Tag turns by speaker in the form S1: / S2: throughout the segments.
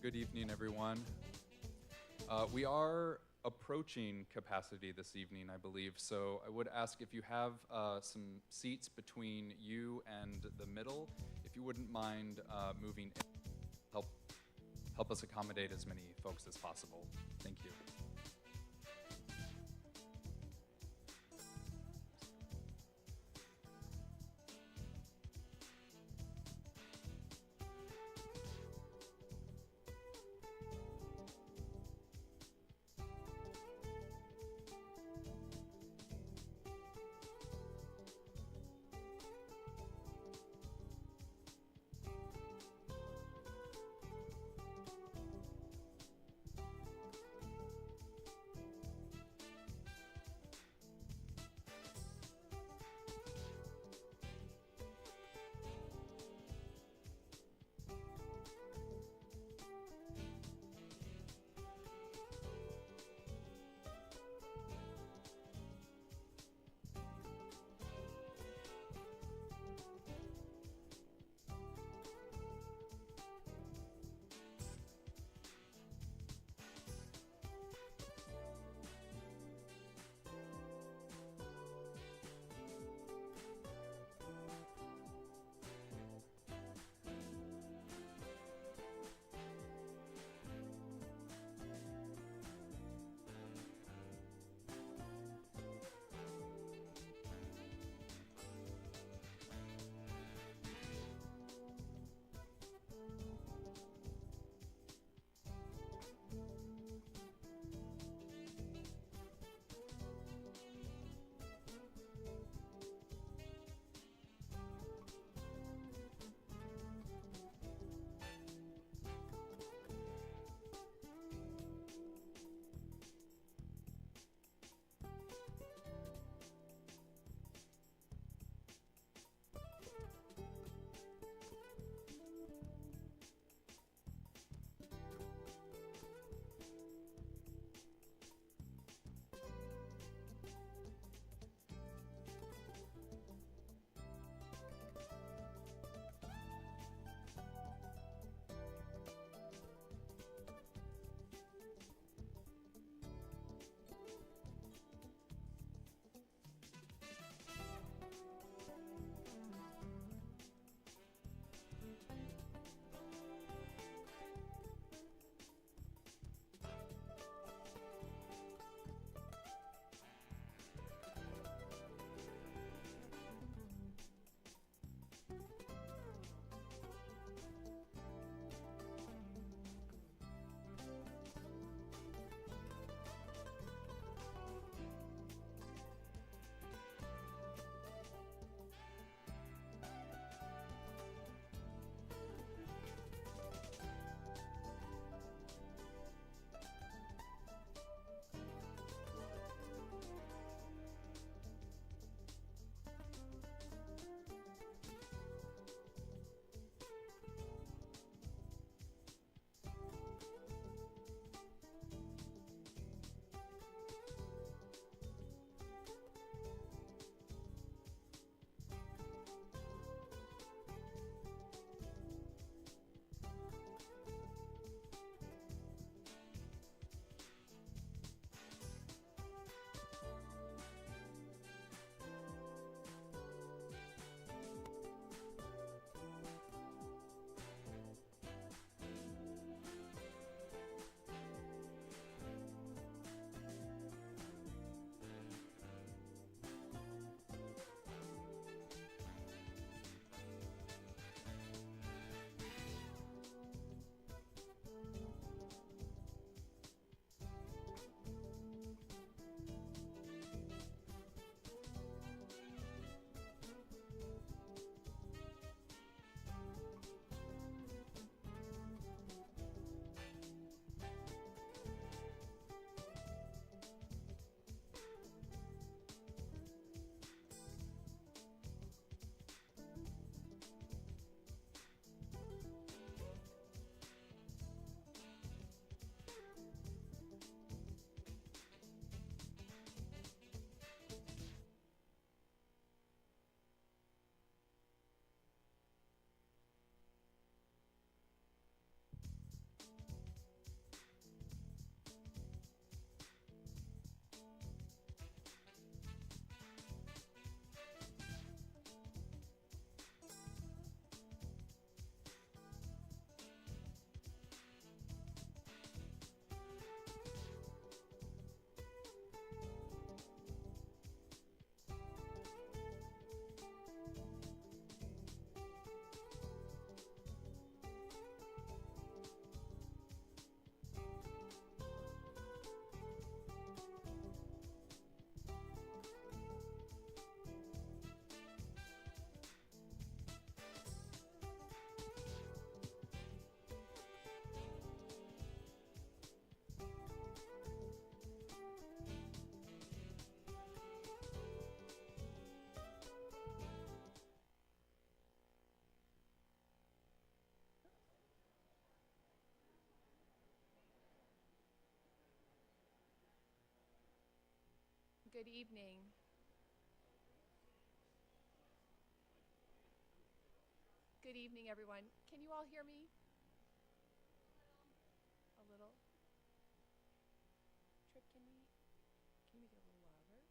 S1: Good evening, everyone. We are approaching capacity this evening, I believe, so I would ask if you have some seats between you and the middle, if you wouldn't mind moving in, help us accommodate as many folks as possible. Thank you.
S2: Good evening. Good evening, everyone. Can you all hear me? A little? Trip, can we make it a little louder?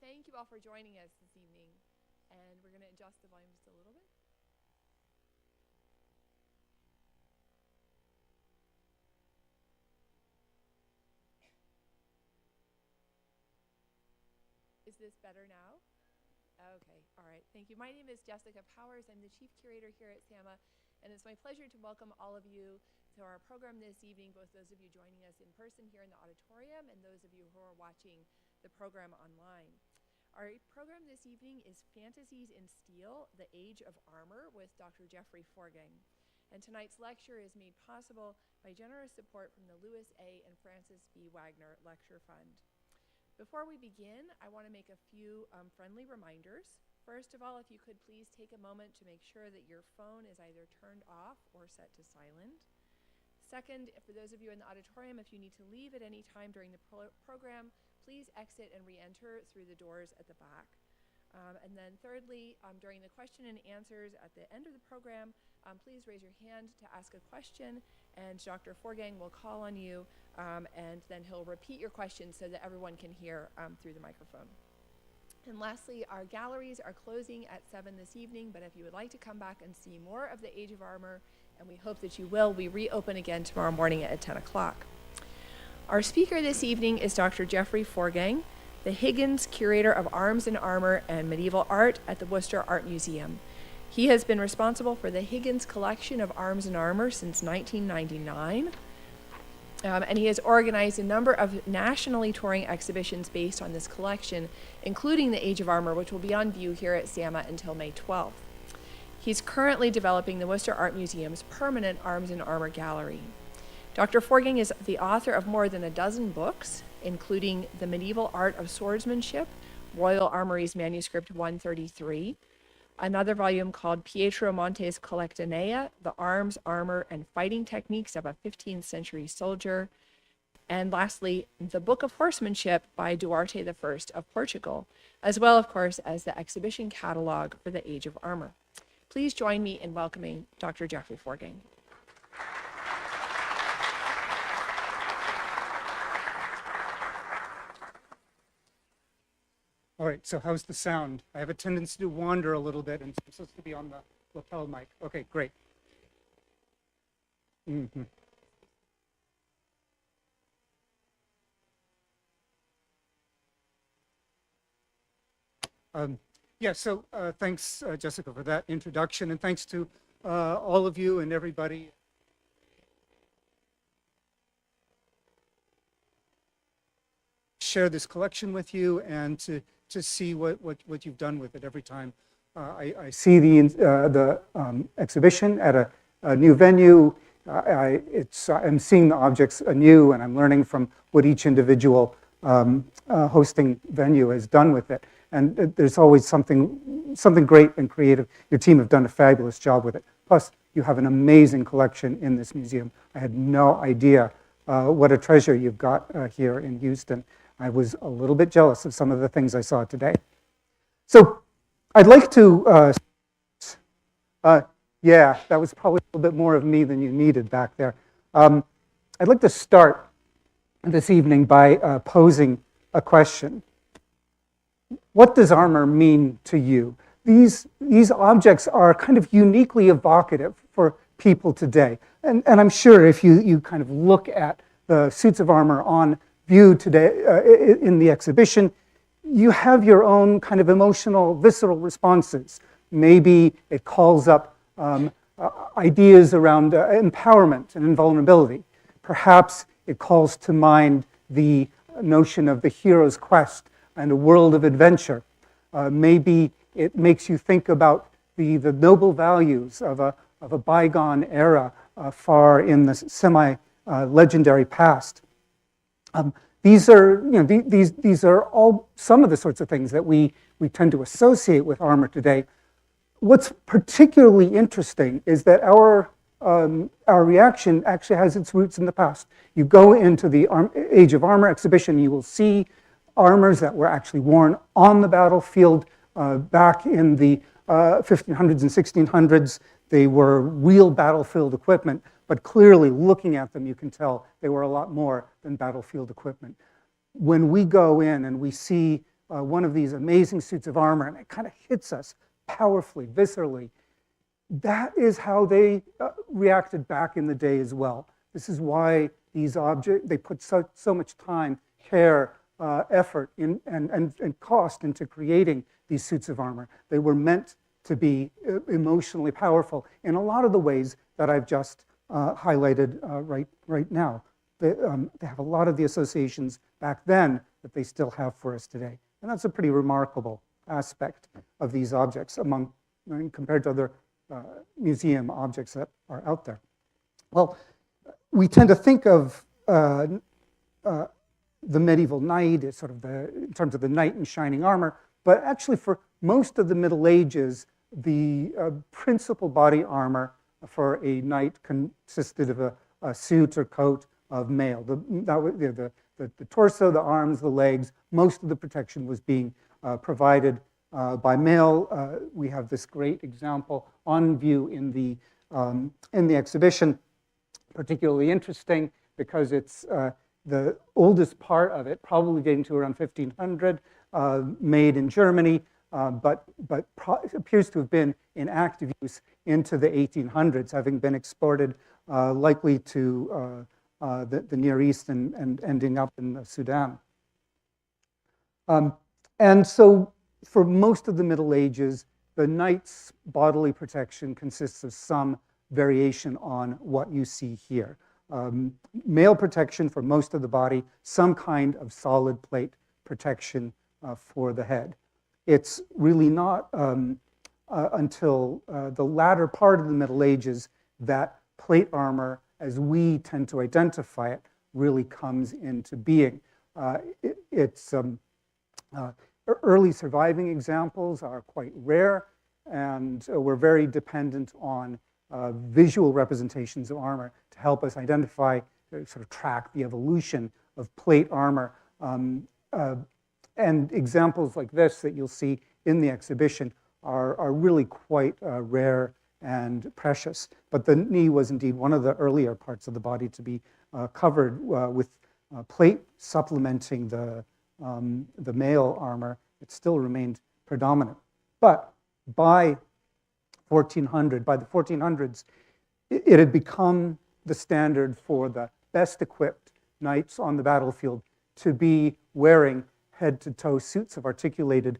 S2: Thank you all for joining us this evening. And we're going to adjust the volume just a little bit. Is this better now? Okay, all right, thank you. My name is Jessica Powers. I'm the Chief Curator here at SAMA, and it's my pleasure to welcome all of you to our program this evening, both those of you joining us in person here in the auditorium and those of you who are watching the program online. Our program this evening is Fantasies in Steel, The Age of Armor with Dr. Jeffrey Forgeng. And tonight's lecture is made possible by generous support from the Louis A. and Frances B. Wagner Lecture Fund. Before we begin, I want to make a few friendly reminders. First of all, if you could please take a moment to make sure that your phone is either turned off or set to silent. Second, for those of you in the auditorium, if you need to leave at any time during the program, please exit and re-enter through the doors at the back. And then thirdly, during the question and answers at the end of the program, please raise your hand to ask a question, and Dr. Forgeng will call on you, and then he'll repeat your question so that everyone can hear through the microphone. And lastly, our galleries are closing at 7 this evening, but if you would like to come back and see more of the Age of Armor, and we hope that you will, we reopen again tomorrow morning at 10 o'clock. Our speaker this evening is Dr. Jeffrey Forgeng, the Higgins Curator of Arms and Armor and Medieval Art at the Worcester Art Museum. He has been responsible for the Higgins Collection of Arms and Armor since 1999, and he has organized a number of nationally touring exhibitions based on this collection, including the Age of Armor, which will be on view here at SAMA until May 12th. He's currently developing the Worcester Art Museum's permanent Arms and Armor gallery. Dr. Forgeng is the author of more than a dozen books, including The Medieval Art of Swordsmanship, Royal Armouries Manuscript I.33, another volume called Pietro Monte's Collectanea, The Arms, Armor, and Fighting Techniques of a 15th-Century Soldier, and lastly, The Book of Horsemanship by Duarte I of Portugal, as well, of course, as the exhibition catalog for the Age of Armor. Please join me in welcoming Dr. Jeffrey Forgeng.
S3: All right, so how's the sound? I have a tendency to wander a little bit, and I'm supposed to be on the lapel mic. Okay, great. Thanks, Jessica, for that introduction, and thanks to all of you and everybody. Share this collection with you and to see what you've done with it every time. I see the exhibition at a new venue. I'm seeing the objects anew, and I'm learning from what each individual hosting venue has done with it. And there's always something great and creative. Your team have done a fabulous job with it. Plus, you have an amazing collection in this museum. I had no idea what a treasure you've got here in Houston. I was a little bit jealous of some of the things I saw today. So I'd like to, yeah, that was probably a little bit more of me than you needed back there. I'd like to start this evening by posing a question. What does armor mean to you? These objects are kind of uniquely evocative for people today. And I'm sure if you kind of look at the suits of armor on view today in the exhibition, you have your own kind of emotional, visceral responses. Maybe it calls up ideas around empowerment and invulnerability. Perhaps it calls to mind the notion of the hero's quest and a world of adventure. Maybe it makes you think about the noble values of a bygone era far in the semi-legendary past. These are all some of the sorts of things that we tend to associate with armor today. What's particularly interesting is that our reaction actually has its roots in the past. You go into the Age of Armour exhibition, you will see armors that were actually worn on the battlefield back in the 1500s and 1600s. They were real battlefield equipment, but clearly looking at them, you can tell they were a lot more than battlefield equipment. When we go in and we see one of these amazing suits of armor, and it kind of hits us powerfully, viscerally, that is how they reacted back in the day as well. This is why these objects, they put so much time, care, effort and cost into creating these suits of armor. They were meant to be emotionally powerful in a lot of the ways that I've just highlighted right now. They have a lot of the associations back then that they still have for us today. And that's a pretty remarkable aspect of these objects compared to other museum objects that are out there. Well, we tend to think of the medieval knight as sort of in terms of the knight in shining armor, but actually for most of the Middle Ages, the principal body armor for a knight consisted of a suit or coat of mail. The torso, the arms, the legs, most of the protection was being provided by mail. We have this great example on view in the exhibition, particularly interesting because it's the oldest part of it, probably dating to around 1500, made in Germany, but appears to have been in active use into the 1800s, having been exported likely to the Near East and ending up in Sudan. And so for most of the Middle Ages, the knight's bodily protection consists of some variation on what you see here. Mail protection for most of the body, some kind of solid plate protection for the head. It's really not until the latter part of the Middle Ages that plate armor, as we tend to identify it, really comes into being. Early surviving examples are quite rare, and we're very dependent on visual representations of armor to help us identify, sort of track the evolution of plate armor. And examples like this that you'll see in the exhibition are really quite rare and precious. But the knee was indeed one of the earlier parts of the body to be covered with plate supplementing the mail armor. It still remained predominant. But by the 1400s, it had become the standard for the best equipped knights on the battlefield to be wearing head-to-toe suits of articulated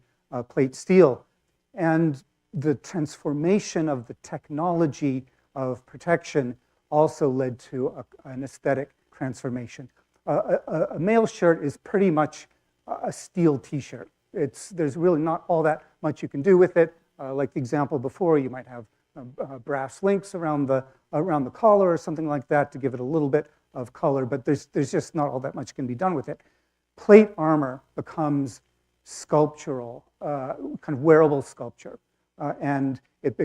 S3: plate steel. And the transformation of the technology of protection also led to an aesthetic transformation. A mail shirt is pretty much a steel t-shirt. There's really not all that much you can do with it. Like the example before, you might have brass links around the collar or something like that to give it a little bit of color, but there's just not all that much can be done with it. Plate armor becomes sculptural, kind of wearable sculpture, and it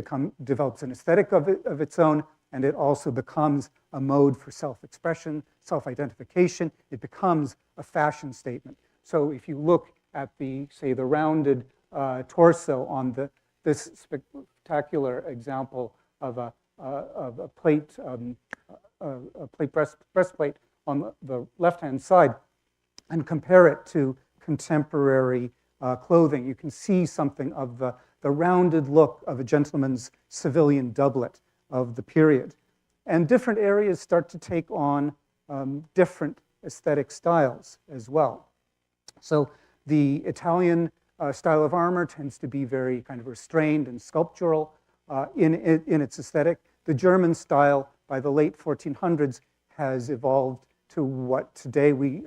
S3: develops an aesthetic of its own, and it also becomes a mode for self-expression, self-identification. It becomes a fashion statement. So if you look at the rounded torso on this spectacular example of a plate breastplate on the left-hand side, and compare it to contemporary clothing, you can see something of the rounded look of a gentleman's civilian doublet of the period. And different areas start to take on different aesthetic styles as well. So the Italian style of armor tends to be very kind of restrained and sculptural in its aesthetic. The German style, by the late 1400s, has evolved to what today we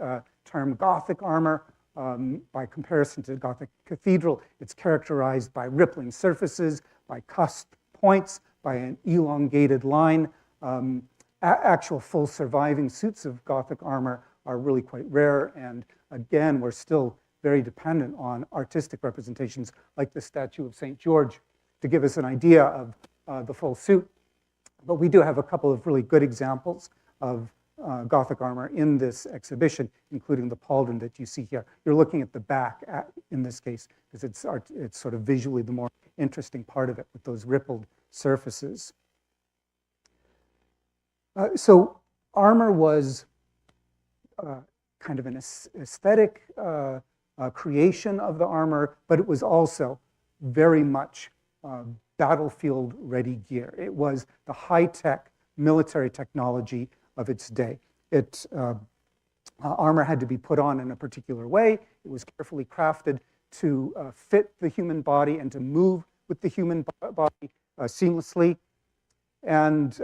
S3: term Gothic armor. By comparison to Gothic cathedral, it's characterized by rippling surfaces, by cusped points, by an elongated line. Actual full surviving suits of Gothic armor are really quite rare, and again, we're still very dependent on artistic representations like the statue of St. George to give us an idea of the full suit. But we do have a couple of really good examples of Gothic armor in this exhibition, including the pauldron that you see here. You're looking at the back in this case, because it's sort of visually the more interesting part of it with those rippled surfaces. So armor was kind of an aesthetic creation of the armor, but it was also very much battlefield-ready gear. It was the high-tech military technology of its day. Armor had to be put on in a particular way. It was carefully crafted to fit the human body and to move with the human body seamlessly. And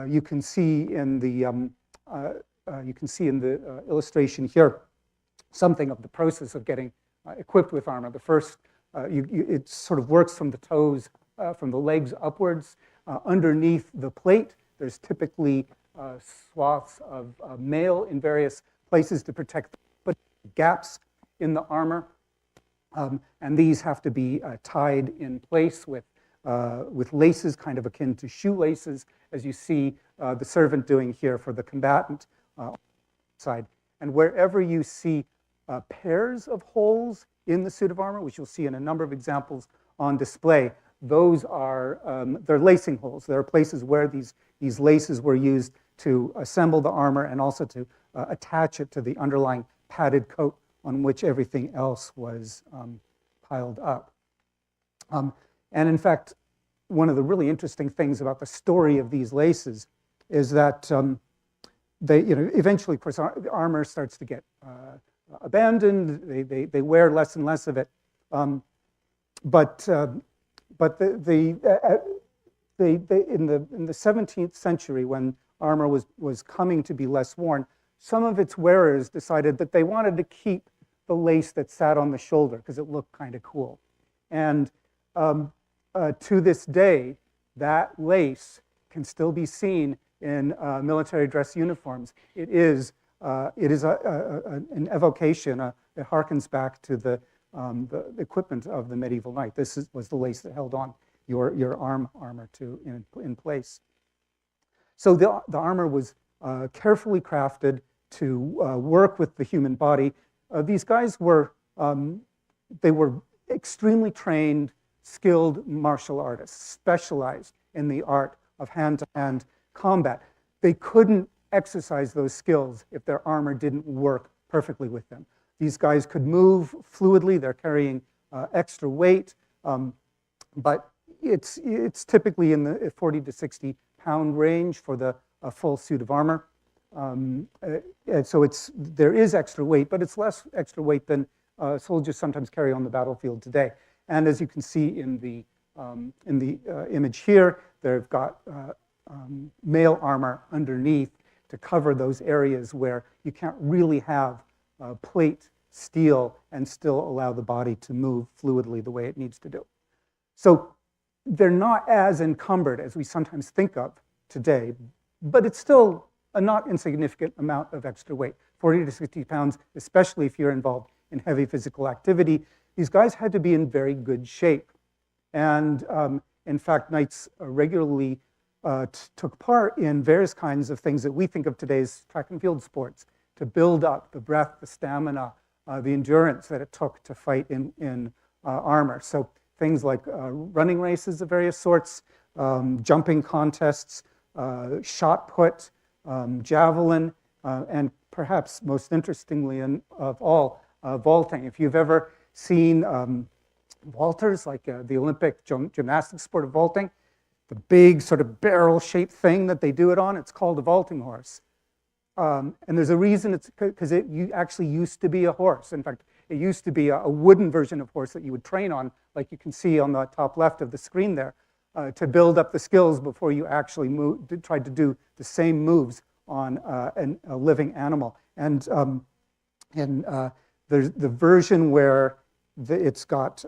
S3: you can see in the illustration here something of the process of getting equipped with armor. The first, it sort of works from the toes, from the legs upwards. Underneath the plate, there's typically swaths of mail in various places to protect the gaps in the armor. And these have to be tied in place with laces, kind of akin to shoelaces, as you see the servant doing here for the combatant side. And wherever you see pairs of holes in the suit of armor, which you'll see in a number of examples on display, those are they're lacing holes. There are places where these laces were used to assemble the armor and also to attach it to the underlying padded coat on which everything else was piled up. And in fact, one of the really interesting things about the story of these laces is that eventually, of course, the armor starts to get abandoned. They wear less and less of it. But in the 17th century, when armor was coming to be less worn, some of its wearers decided that they wanted to keep the lace that sat on the shoulder because it looked kind of cool. And to this day, that lace can still be seen in military dress uniforms. It is an evocation. It harkens back to the equipment of the medieval knight. This was the lace that held on your armor in place. So the armor was carefully crafted to work with the human body. These guys were extremely trained, skilled martial artists, specialized in the art of hand-to-hand combat. They couldn't exercise those skills if their armor didn't work perfectly with them. These guys could move fluidly. They're carrying extra weight, but it's typically in the 40 to 60 pound range for the full suit of armor. And so there is extra weight, but it's less extra weight than soldiers sometimes carry on the battlefield today. And as you can see in the image here, they've got mail armor underneath to cover those areas where you can't really have plate steel and still allow the body to move fluidly the way it needs to do. So they're not as encumbered as we sometimes think of today, but it's still a not insignificant amount of extra weight, 40 to 60 pounds, especially if you're involved in heavy physical activity. These guys had to be in very good shape. And in fact, knights regularly took part in various kinds of things that we think of today as track and field sports to build up the breath, the stamina, the endurance that it took to fight in armor. So things like running races of various sorts, jumping contests, shot put, javelin, and perhaps most interestingly of all, vaulting. If you've ever seen vaulters, like the Olympic gymnastics sport of vaulting, the big sort of barrel-shaped thing that they do it on, it's called a vaulting horse. And there's a reason, it's because it actually used to be a horse. In fact, it used to be a wooden version of horse that you would train on, like you can see on the top left of the screen there, to build up the skills before you actually tried to do the same moves on a living animal. And there's the version where it's got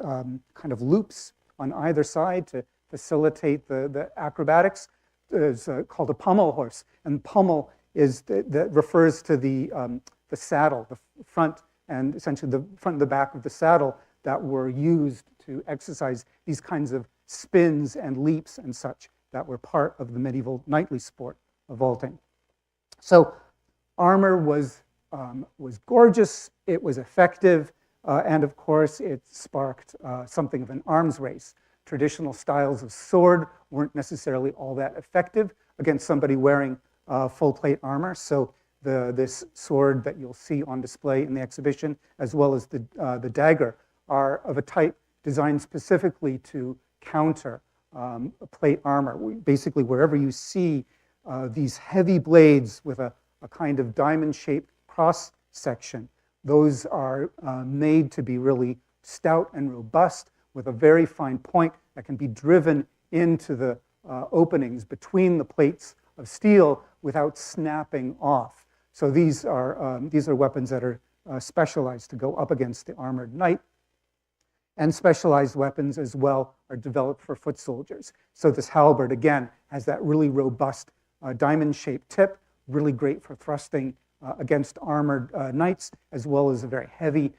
S3: kind of loops on either side to facilitate the acrobatics. It's called a pommel horse, and pommel that refers to the saddle, the front, and essentially the front and the back of the saddle that were used to exercise these kinds of spins and leaps and such that were part of the medieval knightly sport of vaulting. So armor was gorgeous, it was effective, and of course it sparked something of an arms race. Traditional styles of sword weren't necessarily all that effective against somebody wearing full plate armor. So this sword that you'll see on display in the exhibition, as well as the dagger, are of a type designed specifically to counter plate armor. Basically, wherever you see these heavy blades with a kind of diamond-shaped cross section, those are made to be really stout and robust, with a very fine point that can be driven into the openings between the plates of steel without snapping off. So these are weapons that are specialized to go up against the armored knight. And specialized weapons as well are developed for foot soldiers. So this halberd, again, has that really robust diamond-shaped tip, really great for thrusting against armored knights, as well as a very heavy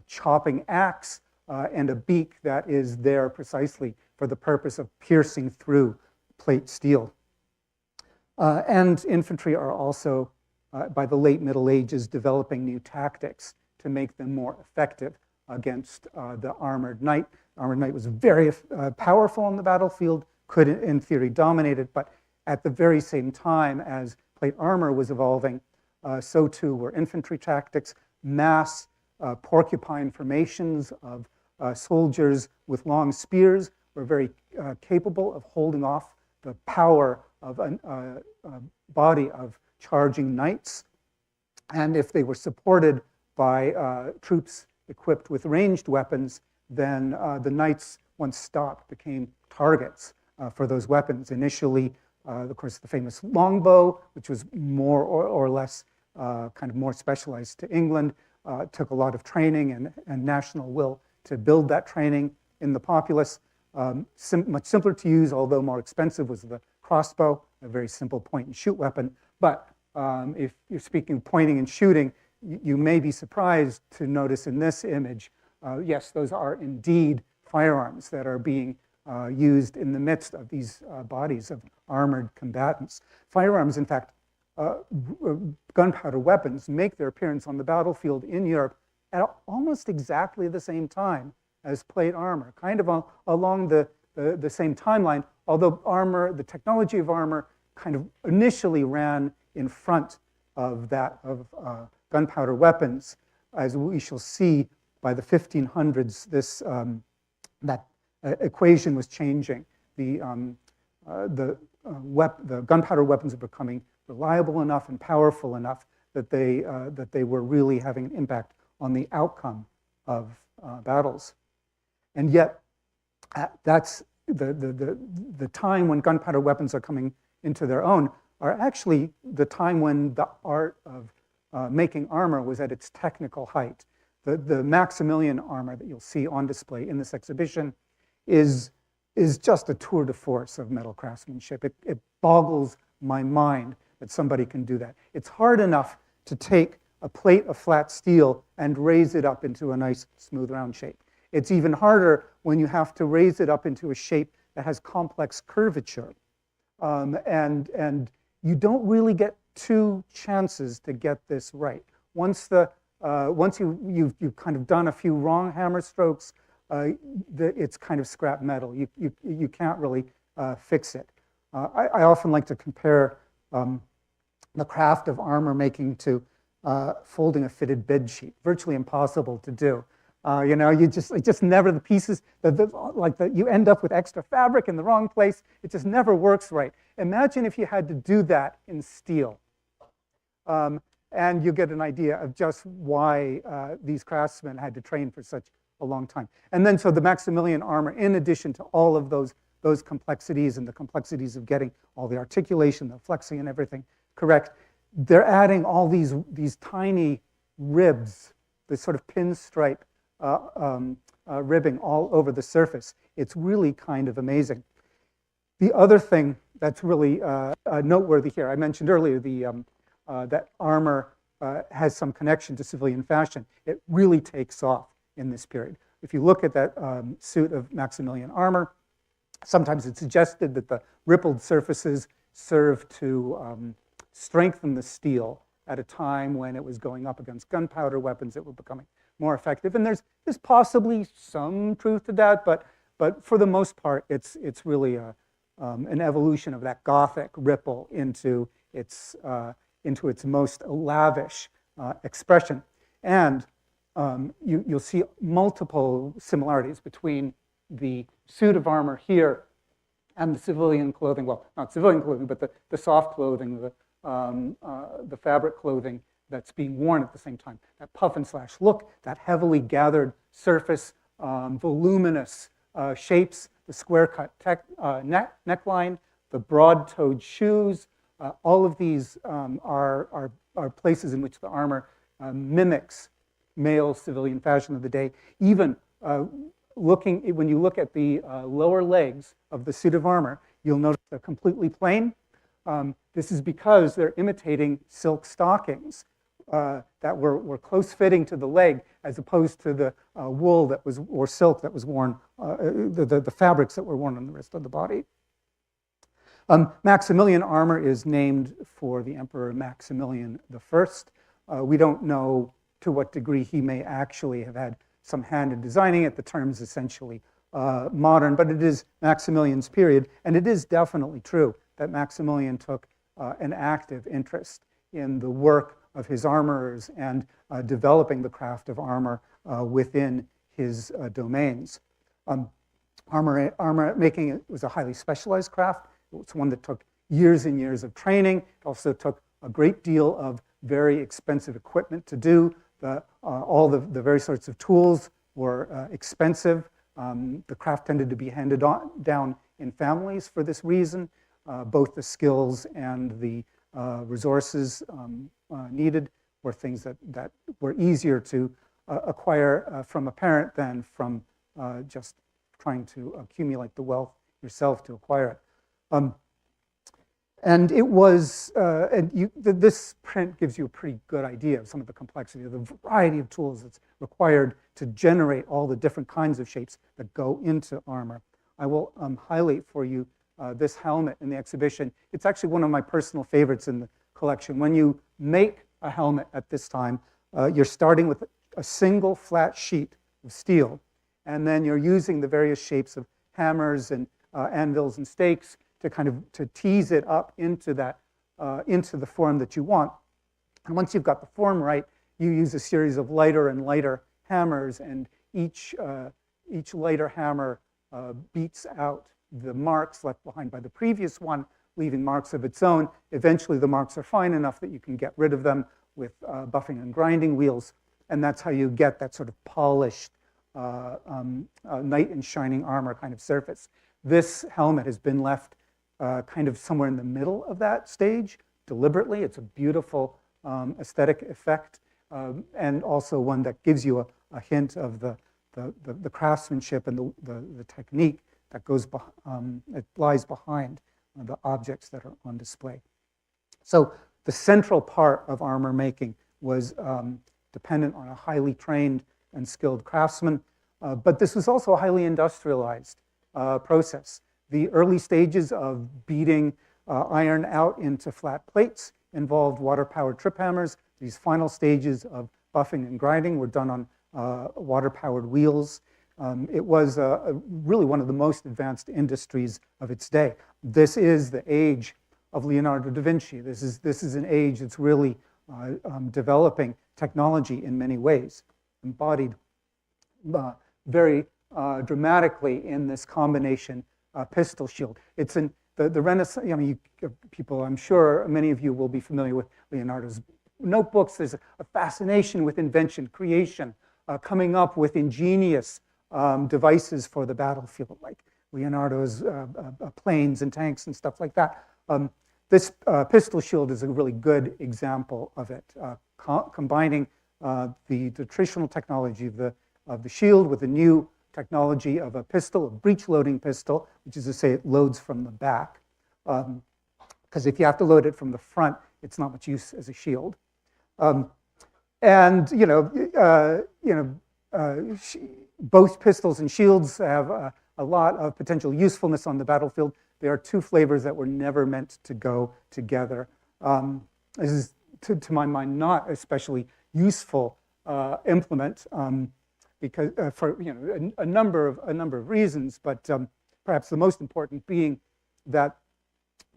S3: chopping axe and a beak that is there precisely for the purpose of piercing through plate steel. And infantry are also, by the late Middle Ages, developing new tactics to make them more effective against the armored knight. The armored knight was very powerful on the battlefield, could in theory dominate it, but at the very same time as plate armor was evolving, so too were infantry tactics. Mass porcupine formations of soldiers with long spears were very capable of holding off the power of a body of charging knights. And if they were supported by troops equipped with ranged weapons, then the knights, once stopped, became targets for those weapons. Initially, of course, the famous longbow, which was more or less kind of more specialized to England, took a lot of training and national will to build that training in the populace. Much simpler to use, although more expensive, was the crossbow, a very simple point and shoot weapon. But if you're speaking of pointing and shooting, you may be surprised to notice in this image, yes, those are indeed firearms that are being used in the midst of these bodies of armored combatants. Firearms, in fact, gunpowder weapons make their appearance on the battlefield in Europe at almost exactly the same time as plate armor, kind of along the same timeline, although armor, the technology of armor, kind of initially ran in front of that of gunpowder weapons. As we shall see, by the 1500s, that equation was changing. The gunpowder weapons are becoming reliable enough and powerful enough that they were really having an impact on the outcome of battles. And yet, that's the time when gunpowder weapons are coming into their own are actually the time when the art of making armor was at its technical height. The Maximilian armor that you'll see on display in this exhibition is just a tour de force of metal craftsmanship. It boggles my mind that somebody can do that. It's hard enough to take a plate of flat steel and raise it up into a nice smooth round shape. It's even harder when you have to raise it up into a shape that has complex curvature. And you don't really get two chances to get this right. Once you've kind of done a few wrong hammer strokes, it's kind of scrap metal. You can't really fix it. I often like to compare the craft of armor making to folding a fitted bed sheet. Virtually impossible to do. It just never, the pieces, you end up with extra fabric in the wrong place. It just never works right. Imagine if you had to do that in steel. And you get an idea of just why these craftsmen had to train for such a long time. And then, so the Maximilian armor, in addition to all of those complexities and the complexities of getting all the articulation, the flexing and everything correct, they're adding all these tiny ribs, this sort of pinstripe ribbing all over the surface. It's really kind of amazing. The other thing that's really noteworthy here, I mentioned earlier that armor has some connection to civilian fashion. It really takes off in this period. If you look at that suit of Maximilian armor, sometimes it's suggested that the rippled surfaces serve to strengthen the steel at a time when it was going up against gunpowder weapons that were becoming more effective. And there's possibly some truth to that, but for the most part, it's really an evolution of that Gothic ripple into its most lavish expression. And you'll see multiple similarities between the suit of armor here and the civilian clothing. Well, not civilian clothing, but the soft clothing, the fabric clothing that's being worn at the same time. That puff and slash look, that heavily gathered surface, voluminous shapes, the square cut neckline, the broad-toed shoes. All of these are places in which the armor mimics male civilian fashion of the day. Even when you look at the lower legs of the suit of armor, you'll notice they're completely plain. This is because they're imitating silk stockings that were close fitting to the leg, as opposed to the wool that was, or silk that was worn, the fabrics that were worn on the rest of the body. Maximilian armor is named for the Emperor Maximilian I. We don't know to what degree he may actually have had some hand in designing it. The term's essentially modern, but it is Maximilian's period, and it is definitely true that Maximilian took an active interest in the work of his armorers and developing the craft of armor within his domains. Armor making was a highly specialized craft. It's one that took years and years of training. It also took a great deal of very expensive equipment to do. All the various sorts of tools were expensive. The craft tended to be handed down in families for this reason. Both the skills and the resources needed were things that were easier to acquire from a parent than from just trying to accumulate the wealth yourself to acquire it. And it was, this print gives you a pretty good idea of some of the complexity, of the variety of tools that's required to generate all the different kinds of shapes that go into armor. I will highlight for you this helmet in the exhibition. It's actually one of my personal favorites in the collection. When you make a helmet at this time, you're starting with a single flat sheet of steel, and then you're using the various shapes of hammers and anvils and stakes to tease it up into that into the form that you want. And once you've got the form right, you use a series of lighter and lighter hammers, and each lighter hammer beats out the marks left behind by the previous one, leaving marks of its own. Eventually, the marks are fine enough that you can get rid of them with buffing and grinding wheels, and that's how you get that sort of polished, knight in shining armor kind of surface. This helmet has been left kind of somewhere in the middle of that stage, deliberately. It's a beautiful aesthetic effect, and also one that gives you a hint of the craftsmanship and the technique that it lies behind the objects that are on display. So the central part of armor making was dependent on a highly trained and skilled craftsman, but this was also a highly industrialized process. The early stages of beating iron out into flat plates involved water-powered trip hammers. These final stages of buffing and grinding were done on water-powered wheels. It was really one of the most advanced industries of its day. This is the age of Leonardo da Vinci. This is an age that's really developing technology in many ways, embodied very dramatically in this combination pistol shield. It's in the Renaissance. I mean, people, I'm sure many of you will be familiar with Leonardo's notebooks. There's a fascination with invention, creation, coming up with ingenious devices for the battlefield, like Leonardo's planes and tanks and stuff like that. This pistol shield is a really good example of it, combining the traditional technology of the shield with the new technology of a pistol, a breech-loading pistol, which is to say it loads from the back. Because if you have to load it from the front, it's not much use as a shield. And both pistols and shields have a lot of potential usefulness on the battlefield. There are two flavors that were never meant to go together. this is, to my mind, not especially useful implement because for a number of reasons, but perhaps the most important being that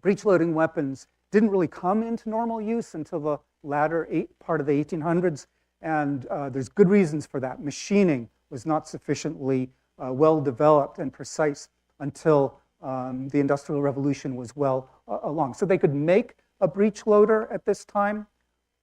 S3: breech-loading weapons didn't really come into normal use until the latter part of the 1800s, and there's good reasons for that. Machining was not sufficiently well developed and precise until the Industrial Revolution was well along. So they could make a breech loader at this time,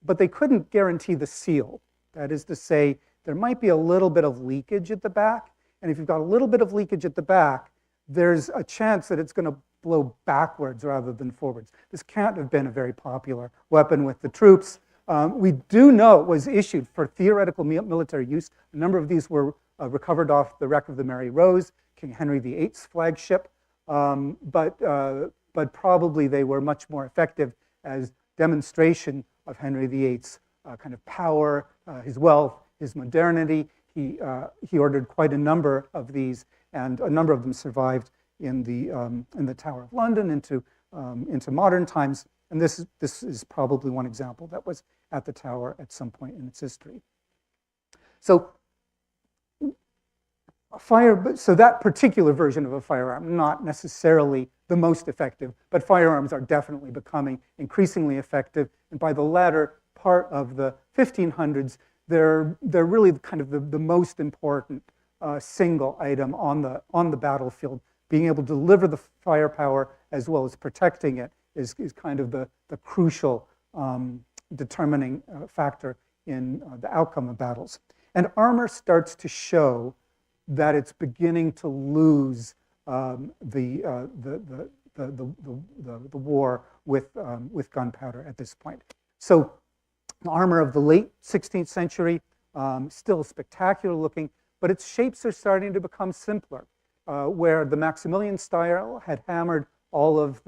S3: but they couldn't guarantee the seal. That is to say, there might be a little bit of leakage at the back, and if you've got a little bit of leakage at the back, there's a chance that it's going to blow backwards rather than forwards. This can't have been a very popular weapon with the troops. We do know it was issued for theoretical military use. A number of these were recovered off the wreck of the Mary Rose, King Henry VIII's flagship, but probably they were much more effective as demonstration of Henry VIII's kind of power, his wealth, his modernity. He ordered quite a number of these, and a number of them survived in the Tower of London into modern times. And this is probably one example that was at the Tower at some point in its history. So that particular version of a firearm, not necessarily the most effective, but firearms are definitely becoming increasingly effective. And by the latter part of the 1500s, they're really kind of the most important single item on the battlefield. Being able to deliver the firepower as well as protecting it is kind of the crucial determining factor in the outcome of battles. And armor starts to show that it's beginning to lose the war with gunpowder at this point. So the armor of the late 16th century, still spectacular looking, but its shapes are starting to become simpler. Where the Maximilian style had hammered all of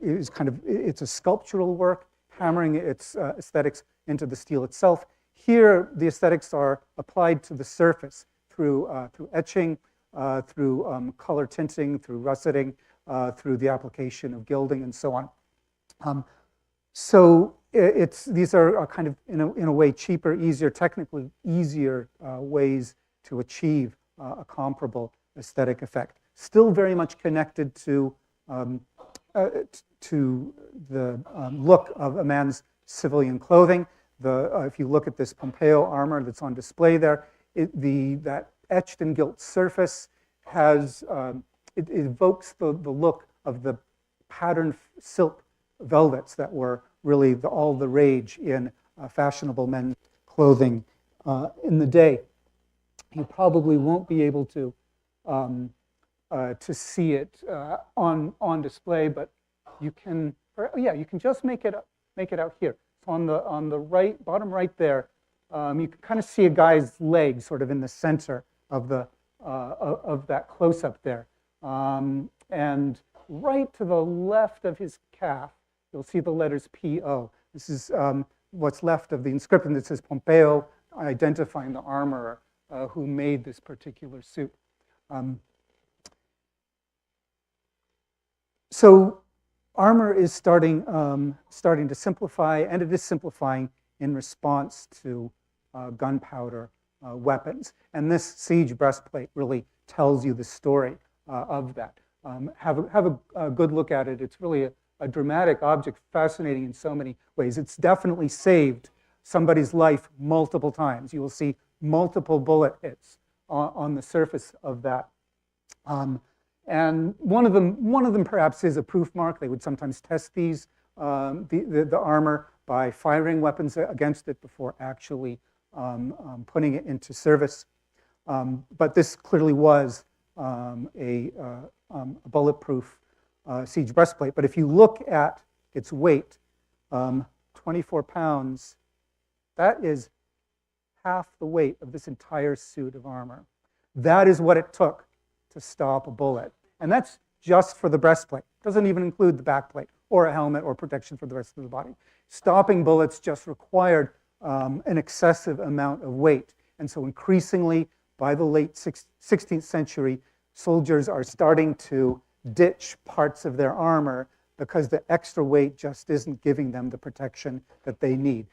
S3: it's a sculptural work, hammering its aesthetics into the steel itself. Here, the aesthetics are applied to the surface through etching, through color tinting, through russeting, through the application of gilding, and so on. So these are kind of, in a way, cheaper, easier, technically easier ways to achieve a comparable aesthetic effect. Still very much connected to the look of a man's civilian clothing. If you look at this Pompeo armor that's on display there, that etched and gilt surface has it evokes the look of the patterned silk velvets that were really all the rage in fashionable men's clothing in the day. You probably won't be able to see it on display, but you can. You can just make it out here. So on the right, bottom right there, you can kind of see a guy's leg sort of in the center of that close-up there, and right to the left of his calf, you'll see the letters P.O. This is what's left of the inscription that says Pompeo, identifying the armorer who made this particular suit. So armor is starting to simplify, and it is simplifying in response to gunpowder weapons. And this siege breastplate really tells you the story of that. Have a good look at it. It's really a dramatic object, fascinating in so many ways. It's definitely saved somebody's life multiple times. You will see multiple bullet hits on the surface of that. And one of them perhaps is a proof mark. They would sometimes test these, the armor by firing weapons against it before actually putting it into service. But this clearly was a bulletproof siege breastplate. But if you look at its weight, 24 pounds, that is half the weight of this entire suit of armor. That is what it took to stop a bullet. And that's just for the breastplate. Doesn't even include the backplate or a helmet or protection for the rest of the body. Stopping bullets just required an excessive amount of weight. And so increasingly, by the late 16th century, soldiers are starting to ditch parts of their armor because the extra weight just isn't giving them the protection that they need.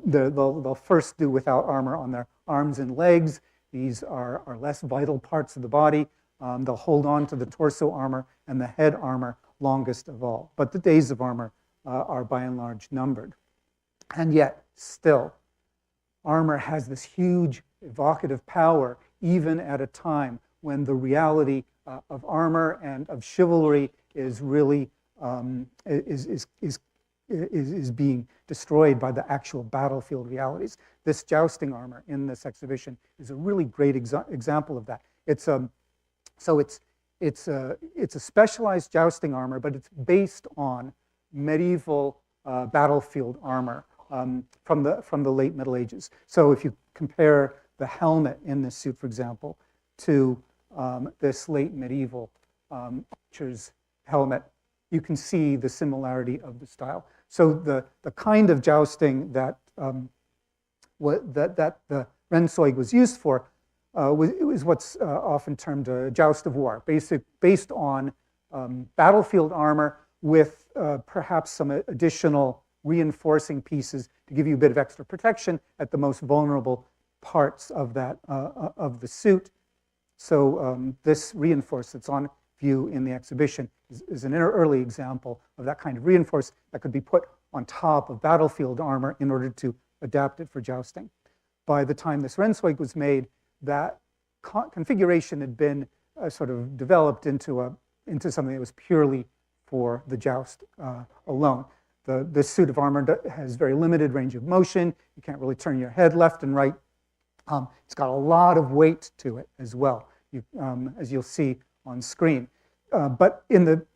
S3: They'll first do without armor on their arms and legs. These are less vital parts of the body. They'll hold on to the torso armor and the head armor longest of all. But the days of armor are by and large numbered. And yet, still, armor has this huge evocative power, even at a time when the reality of armor and of chivalry is really is being destroyed by the actual battlefield realities. This jousting armor in this exhibition is a really great example of that. It's a specialized jousting armor, but it's based on medieval battlefield armor from the late Middle Ages. So if you compare the helmet in this suit, for example, to this late medieval archer's helmet, you can see the similarity of the style. So the kind of jousting that that the Rennzeug was used for was what's often termed a joust of war, based on battlefield armor with perhaps some additional reinforcing pieces to give you a bit of extra protection at the most vulnerable parts of that of the suit. So this reinforce that's on view in the exhibition is an early example of that kind of reinforce that could be put on top of battlefield armor in order to adapt it for jousting. By the time this Rennzeug was made, that configuration had been sort of developed into something that was purely for the joust alone. This suit of armor has very limited range of motion. You can't really turn your head left and right. It's got a lot of weight to it as well, as you'll see on screen. But in the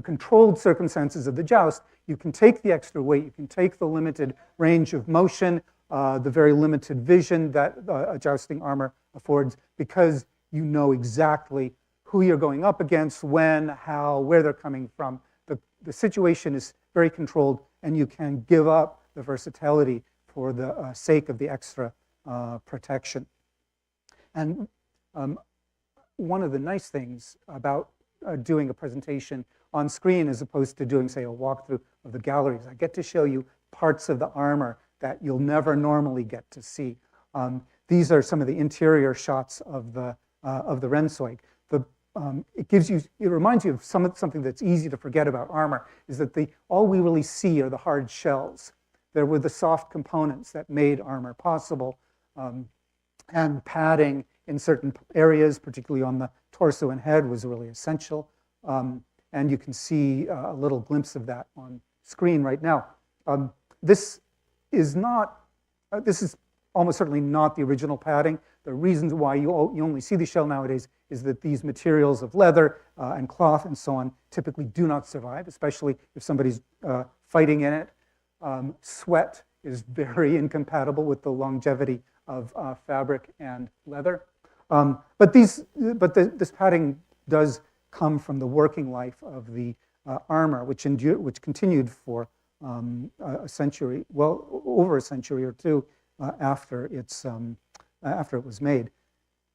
S3: controlled circumstances of the joust, you can take the extra weight, you can take the limited range of motion, the very limited vision that a jousting armor affords, because you know exactly who you're going up against, when, how, where they're coming from. The situation is very controlled, and you can give up the versatility for the sake of the extra protection. And one of the nice things about doing a presentation on screen as opposed to doing, say, a walkthrough of the galleries, I get to show you parts of the armor that you'll never normally get to see. These are some of the interior shots of the Rennzeug. It reminds you of something that's easy to forget about armor, is that all we really see are the hard shells. There were the soft components that made armor possible, and padding in certain areas, particularly on the torso and head, was really essential. And you can see a little glimpse of that on screen right now. This is almost certainly not the original padding. The reasons why you only see the shell nowadays is that these materials of leather and cloth and so on typically do not survive, especially if somebody's fighting in it. Sweat is very incompatible with the longevity of fabric and leather. But this padding does come from the working life of the armor, which continued for a century, well, over a century or two after it was made.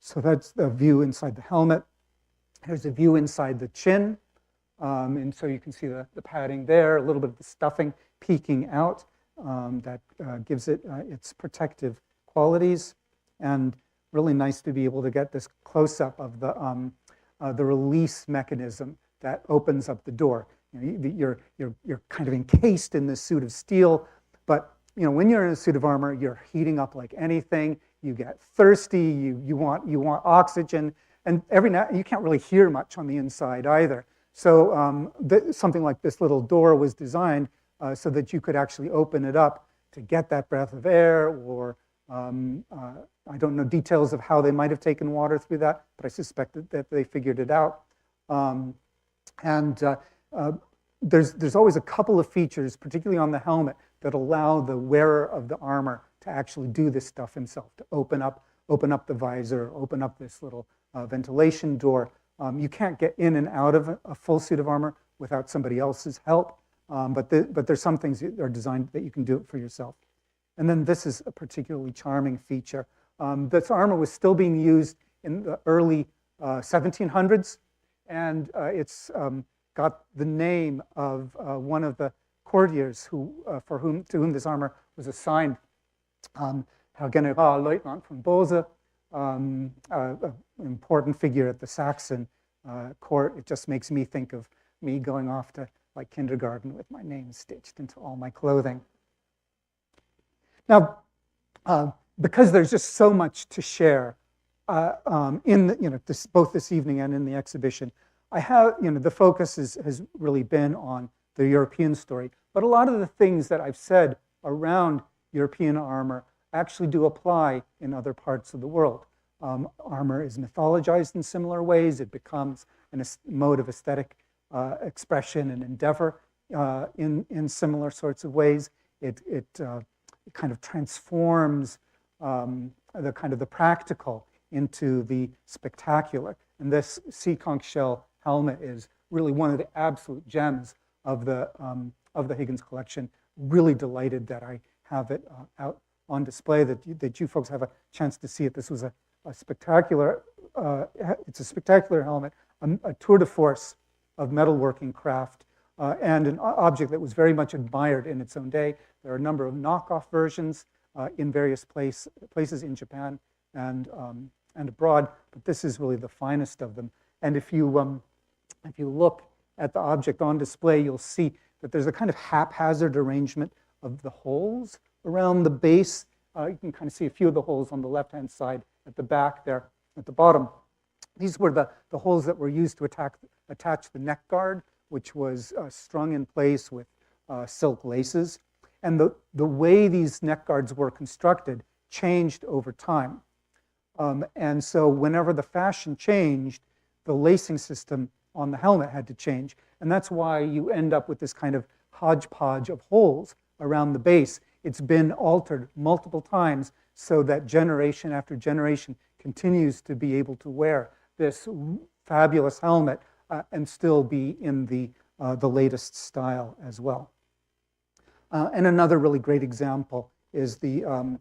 S3: So that's the view inside the helmet. Here's a view inside the chin. And so you can see the padding there, a little bit of the stuffing peeking out that gives it its protective qualities. And really nice to be able to get this close-up of the release mechanism that opens up the door. You're kind of encased in this suit of steel, but when you're in a suit of armor, you're heating up like anything. You get thirsty. You want oxygen, and every now you can't really hear much on the inside either. So something like this little door was designed so that you could actually open it up to get that breath of air, or I don't know details of how they might have taken water through that, but I suspect that they figured it out. There's always a couple of features, particularly on the helmet, that allow the wearer of the armor to actually do this stuff himself, to open up the visor, open up this little ventilation door. You can't get in and out of a full suit of armor without somebody else's help, but there's some things that are designed that you can do it for yourself. And then this is a particularly charming feature. This armor was still being used in the early 1700s, and got the name of one of the courtiers to whom this armor was assigned. Herr Generalleutnant von Bose, an important figure at the Saxon court. It just makes me think of me going off to like kindergarten with my name stitched into all my clothing. Now, because there's just so much to share both this evening and in the exhibition, I have, the focus has really been on the European story. But a lot of the things that I've said around European armor actually do apply in other parts of the world. Armor is mythologized in similar ways. It becomes a mode of aesthetic expression and endeavor in similar sorts of ways. It kind of transforms the practical into the spectacular. And this sea conch shell helmet is really one of the absolute gems of the Higgins collection. Really delighted that I have it out on display, that you folks have a chance to see it. This was a spectacular, it's a spectacular helmet, a tour de force of metalworking craft, and an object that was very much admired in its own day. There are a number of knockoff versions in various places in Japan and abroad, but this is really the finest of them. And if you look at the object on display, you'll see that there's a kind of haphazard arrangement of the holes around the base. You can kind of see a few of the holes on the left-hand side at the back there at the bottom. These were the holes that were used to attach the neck guard, which was strung in place with silk laces. And the way these neck guards were constructed changed over time. And so whenever the fashion changed, the lacing system on the helmet had to change. And that's why you end up with this kind of hodgepodge of holes around the base. It's been altered multiple times so that generation after generation continues to be able to wear this fabulous helmet and still be in the latest style as well. And another really great example is the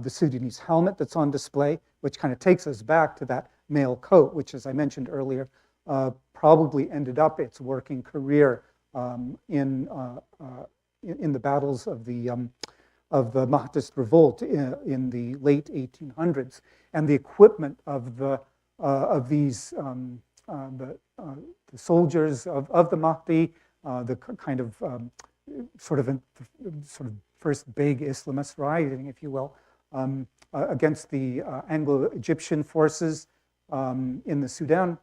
S3: Sudanese helmet that's on display, which kind of takes us back to that mail coat, which, as I mentioned earlier, probably ended up its working career in the battles of the Mahdist revolt in the late 1800s, and the equipment of these the soldiers of the Mahdi, the kind of sort of first big Islamist rising, if you will, against the Anglo-Egyptian forces in the Sudan.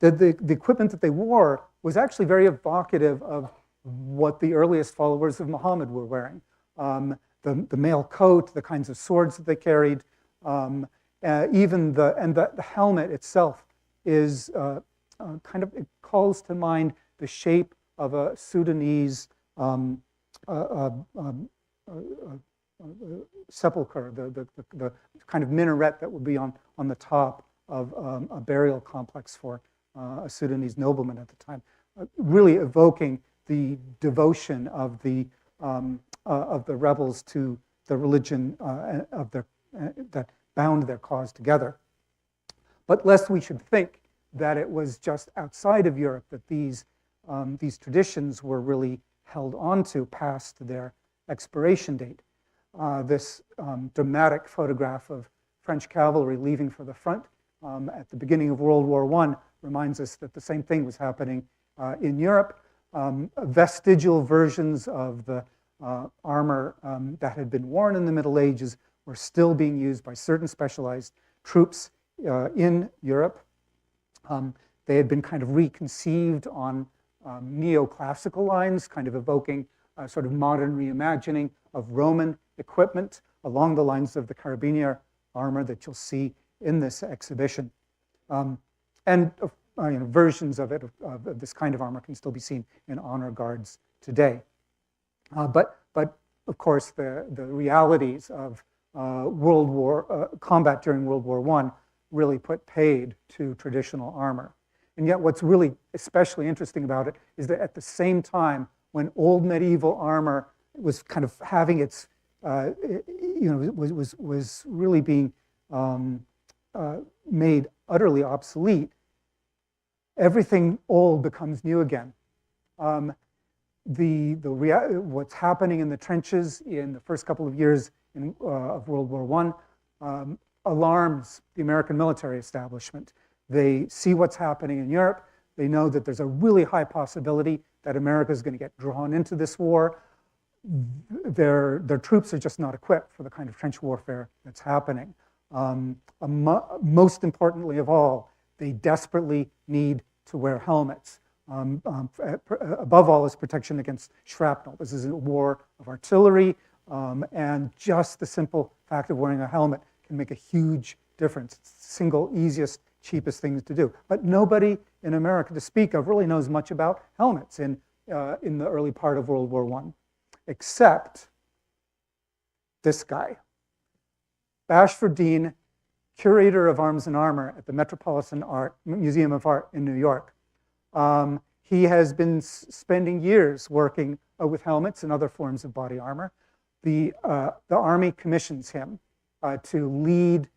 S3: The equipment that they wore was actually very evocative of what the earliest followers of Muhammad were wearing. The mail coat, the kinds of swords that they carried, even the helmet itself is it calls to mind the shape of a Sudanese sepulcher, the kind of minaret that would be on the top of a burial complex for a Sudanese nobleman at the time, really evoking the devotion of the rebels to the religion that bound their cause together. But lest we should think that it was just outside of Europe that these traditions were really held onto past their expiration date. This dramatic photograph of French cavalry leaving for the front at the beginning of World War I reminds us that the same thing was happening in Europe. Vestigial versions of the armor that had been worn in the Middle Ages were still being used by certain specialized troops in Europe. They had been kind of reconceived on neoclassical lines, kind of evoking a sort of modern reimagining of Roman equipment along the lines of the Carabinier armor that you'll see in this exhibition. And versions of it, of this kind of armor, can still be seen in honor guards today. But of course, the realities of combat during World War I really put paid to traditional armor. And yet what's really especially interesting about it is that at the same time, when old medieval armor was kind of having its, was really being made utterly obsolete, everything old becomes new again. What's happening in the trenches in the first couple of years of World War I alarms the American military establishment. They see what's happening in Europe. They know that there's a really high possibility that America is going to get drawn into this war. Their troops are just not equipped for the kind of trench warfare that's happening. Most importantly of all, they desperately need to wear helmets. Above all is protection against shrapnel. This is a war of artillery, and just the simple fact of wearing a helmet can make a huge difference. It's the single easiest, cheapest thing to do. But nobody in America to speak of really knows much about helmets in the early part of World War I, except this guy, Bashford Dean, curator of arms and armor at the Metropolitan Museum of Art in New York. He has been spending years working with helmets and other forms of body armor. The Army commissions him to lead,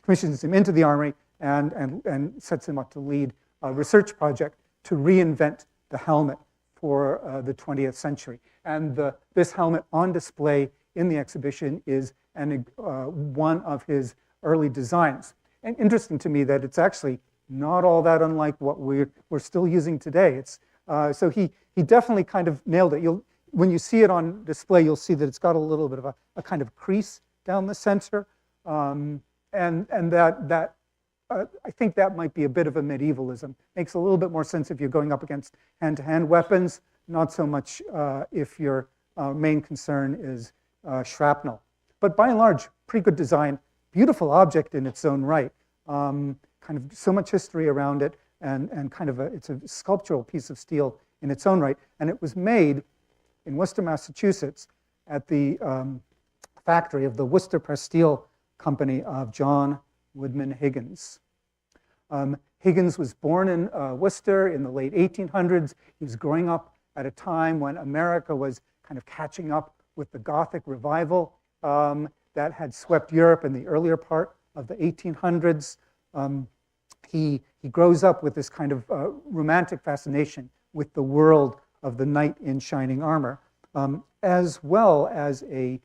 S3: commissions him into the Army and sets him up to lead a research project to reinvent the helmet for the 20th century. And this helmet on display in the exhibition is one of his early designs. And interesting to me that it's actually not all that unlike what we're still using today. It's, so he definitely kind of nailed it. When you see it on display, you'll see that it's got a little bit of a kind of crease down the center. And that I think that might be a bit of a medievalism. Makes a little bit more sense if you're going up against hand-to-hand weapons, not so much if your main concern is shrapnel. But by and large, pretty good design, beautiful object in its own right. Kind of so much history around it, and kind of it's a sculptural piece of steel in its own right. And it was made in Worcester, Massachusetts, at the factory of the Worcester Press Steel Company of John Woodman Higgins. Higgins was born in Worcester in the late 1800s. He was growing up at a time when America was kind of catching up with the Gothic revival that had swept Europe in the earlier part of the 1800s. He grows up with this kind of romantic fascination with the world of the knight in shining armor, as well as a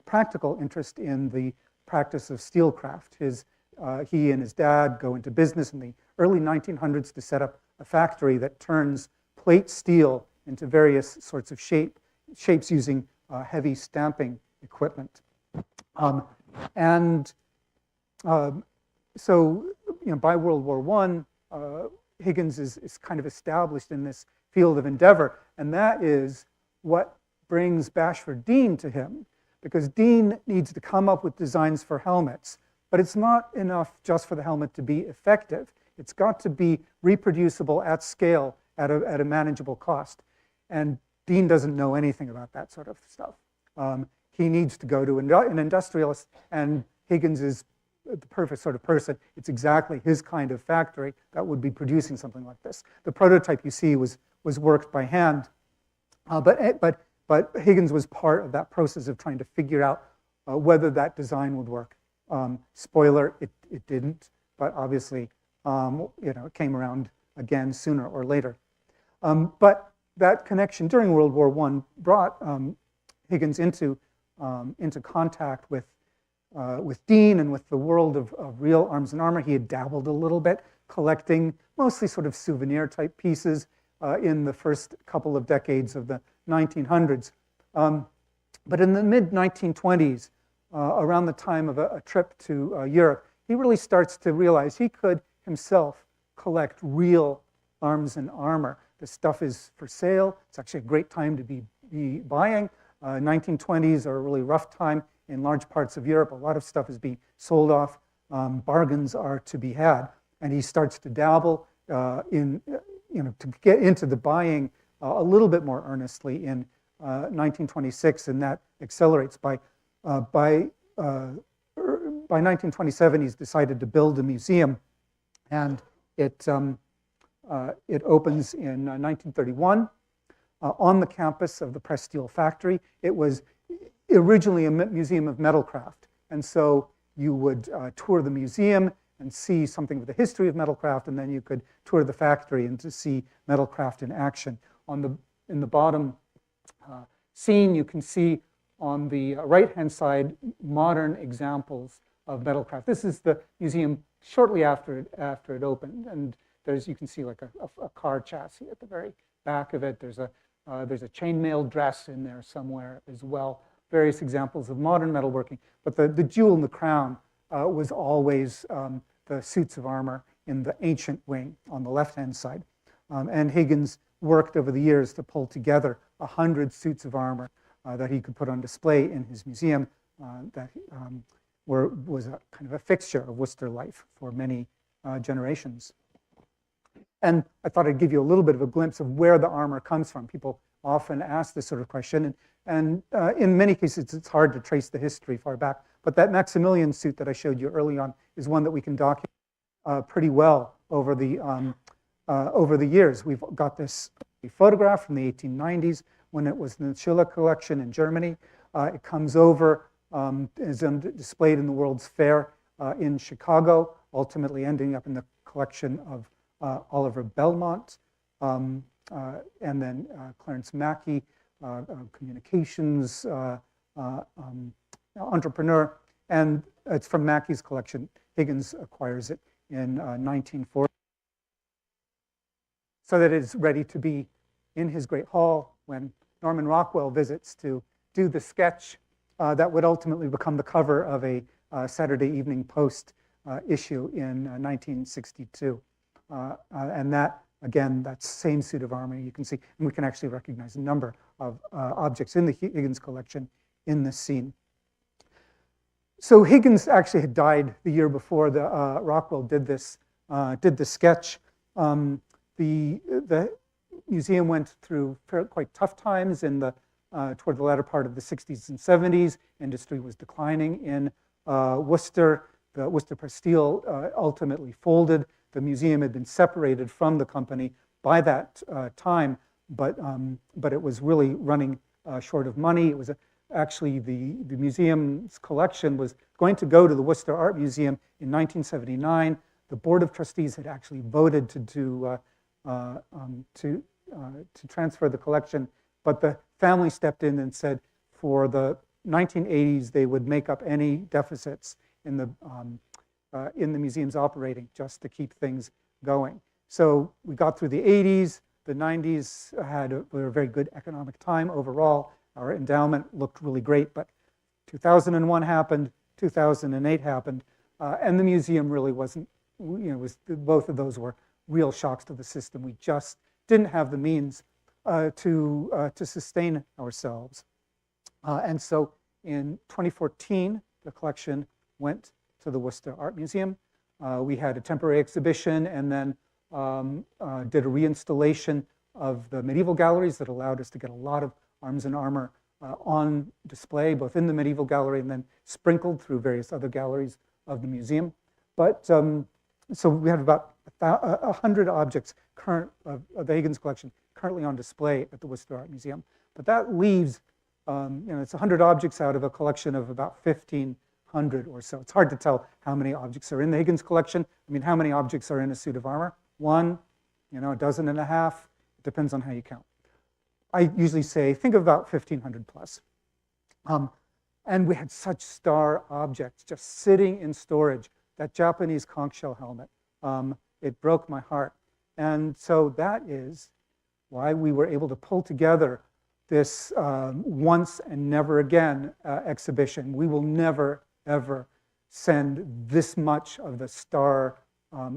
S3: practical interest in the practice of steelcraft. He and his dad go into business in the early 1900s to set up a factory that turns plate steel into various sorts of shapes using heavy stamping equipment. So, by World War I, Higgins is kind of established in this field of endeavor, and that is what brings Bashford Dean to him, because Dean needs to come up with designs for helmets, but it's not enough just for the helmet to be effective. It's got to be reproducible at scale at a manageable cost, and Dean doesn't know anything about that sort of stuff. He needs to go to an industrialist, and Higgins is the perfect sort of person. It's exactly his kind of factory that would be producing something like this. The prototype you see was worked by hand, but Higgins was part of that process of trying to figure out whether that design would work. Spoiler, it didn't, but obviously it came around again sooner or later. But that connection during World War I brought Higgins into contact with Dean and with the world of real arms and armor. He had dabbled a little bit, collecting mostly sort of souvenir-type pieces in the first couple of decades of the 1900s. But in the mid-1920s, around the time of a trip to Europe, he really starts to realize he could himself collect real arms and armor. This stuff is for sale. It's actually a great time to be buying. 1920s are a really rough time in large parts of Europe. A lot of stuff is being sold off. Bargains are to be had. And he starts to dabble to get into the buying a little bit more earnestly in 1926, and that accelerates. By 1927, he's decided to build a museum, and it opens in 1931 on the campus of the Press Steel Factory. It was originally a museum of metalcraft, and so you would tour the museum, and see something of the history of metalcraft, and then you could tour the factory and to see metalcraft in action. In the bottom scene, you can see on the right-hand side modern examples of metalcraft. This is the museum shortly after it opened, and you can see like a car chassis at the very back of it. There's a chainmail dress in there somewhere as well. Various examples of modern metalworking, but the jewel in the crown was always the suits of armor in the ancient wing on the left-hand side. And Higgins worked over the years to pull together 100 suits of armor that he could put on display in his museum that was a kind of a fixture of Worcester life for many generations. And I thought I'd give you a little bit of a glimpse of where the armor comes from. People often ask this sort of question, and in many cases it's hard to trace the history far back. But that Maximilian suit that I showed you early on is one that we can document pretty well over the years. We've got this photograph from the 1890s when it was in the Schiller collection in Germany. It comes over, is displayed in the World's Fair in Chicago, ultimately ending up in the collection of Oliver Belmont, and then Clarence Mackey, communications entrepreneur, and it's from Mackey's collection. Higgins acquires it in 1940, so that it's ready to be in his great hall when Norman Rockwell visits to do the sketch that would ultimately become the cover of a Saturday Evening Post issue in 1962. And that, again, that same suit of armor you can see, and we can actually recognize a number of objects in the Higgins collection in this scene. So Higgins actually had died the year before Rockwell did this sketch. The museum went through quite tough times toward the latter part of the 60s and 70s. Industry was declining in Worcester. The Worcester Press-Steel ultimately folded. The museum had been separated from the company by that time, but it was really running short of money. It was actually the museum's collection was going to go to the Worcester Art Museum in 1979. The Board of Trustees had actually voted to transfer the collection, but the family stepped in and said for the 1980s they would make up any deficits in the museum's operating just to keep things going. So we got through the 80s. The 90s were a very good economic time overall. Our endowment looked really great, but 2001 happened, 2008 happened, and the museum really wasn't, both of those were real shocks to the system. We just didn't have the means to sustain ourselves. And so in 2014, the collection went to the Worcester Art Museum. We had a temporary exhibition and then did a reinstallation of the medieval galleries that allowed us to get a lot of arms and armor on display, both in the medieval gallery and then sprinkled through various other galleries of the museum. But so we have about 100 objects of the Higgins collection currently on display at the Worcester Art Museum. But that leaves, it's 100 objects out of a collection of about 1,500 or so. It's hard to tell how many objects are in the Higgins collection. I mean, how many objects are in a suit of armor? One, a dozen and a half. It depends on how you count. I usually say, think of about 1,500 plus. And we had such star objects just sitting in storage. That Japanese conch shell helmet, it broke my heart. And so that is why we were able to pull together this once and never again exhibition. We will never, ever send this much of the star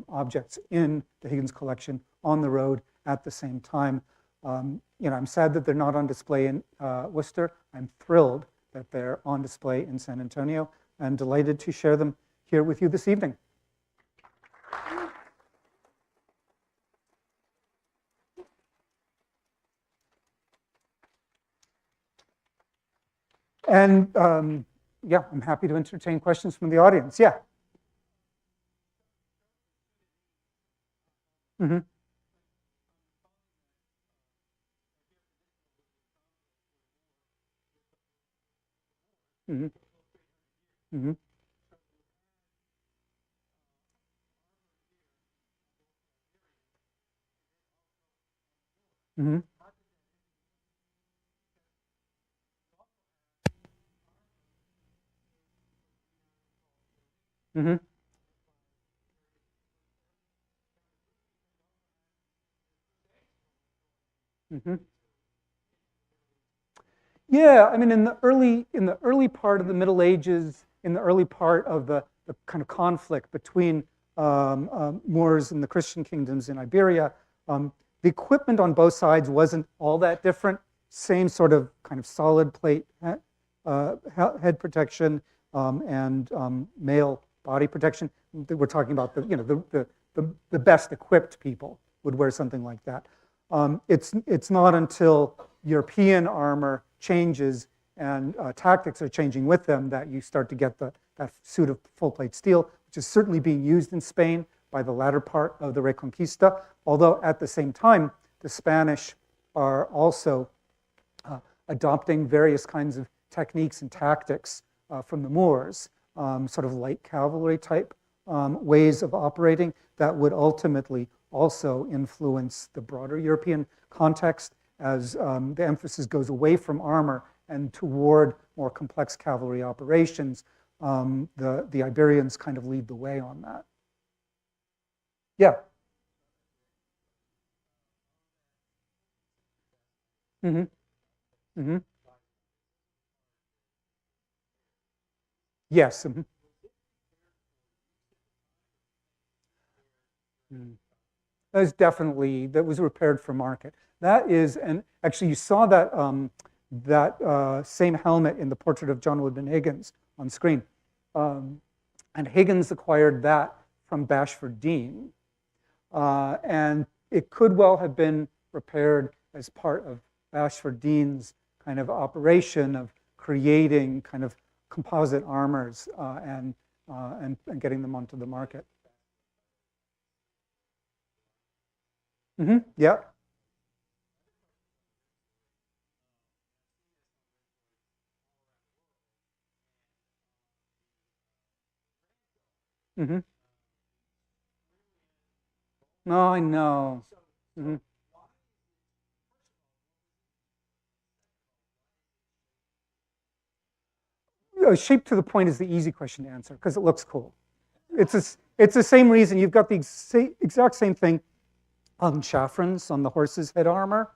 S3: objects in the Higgins collection on the road at the same time. I'm sad that they're not on display in Worcester. I'm thrilled that they're on display in San Antonio and delighted to share them here with you this evening. And yeah, I'm happy to entertain questions from the audience. Yeah. Mm-hmm. Mm-hmm. Mm-hmm. Mm-hmm. Mm-hmm. Mm-hmm. Yeah, I mean, in the early part of the Middle Ages, in the early part of the kind of conflict between Moors and the Christian kingdoms in Iberia, the equipment on both sides wasn't all that different. Same sort of kind of solid plate head protection and male body protection. We're talking about the best equipped people would wear something like that. It's not until European armor changes and tactics are changing with them that you start to get that suit of full plate steel, which is certainly being used in Spain by the latter part of the Reconquista, although at the same time, the Spanish are also adopting various kinds of techniques and tactics from the Moors, sort of light cavalry type ways of operating that would ultimately also influence the broader European context as the emphasis goes away from armor and toward more complex cavalry operations. The Iberians kind of lead the way on that. Yeah. Mm-hmm. Mm-hmm. Yes. Mm-hmm. Mm. That was repaired for market. That is, and actually you saw that same helmet in the portrait of John Woodman Higgins on screen. And Higgins acquired that from Bashford Dean. And it could well have been repaired as part of Bashford Dean's kind of operation of creating kind of composite armors and getting them onto the market. Mm-hmm. Yeah. Mm-hmm. No, I know. Mm-hmm. Shape to the point is the easy question to answer because it looks cool. It's the same reason. You've got the exact same thing on chafrons on the horse's head armor.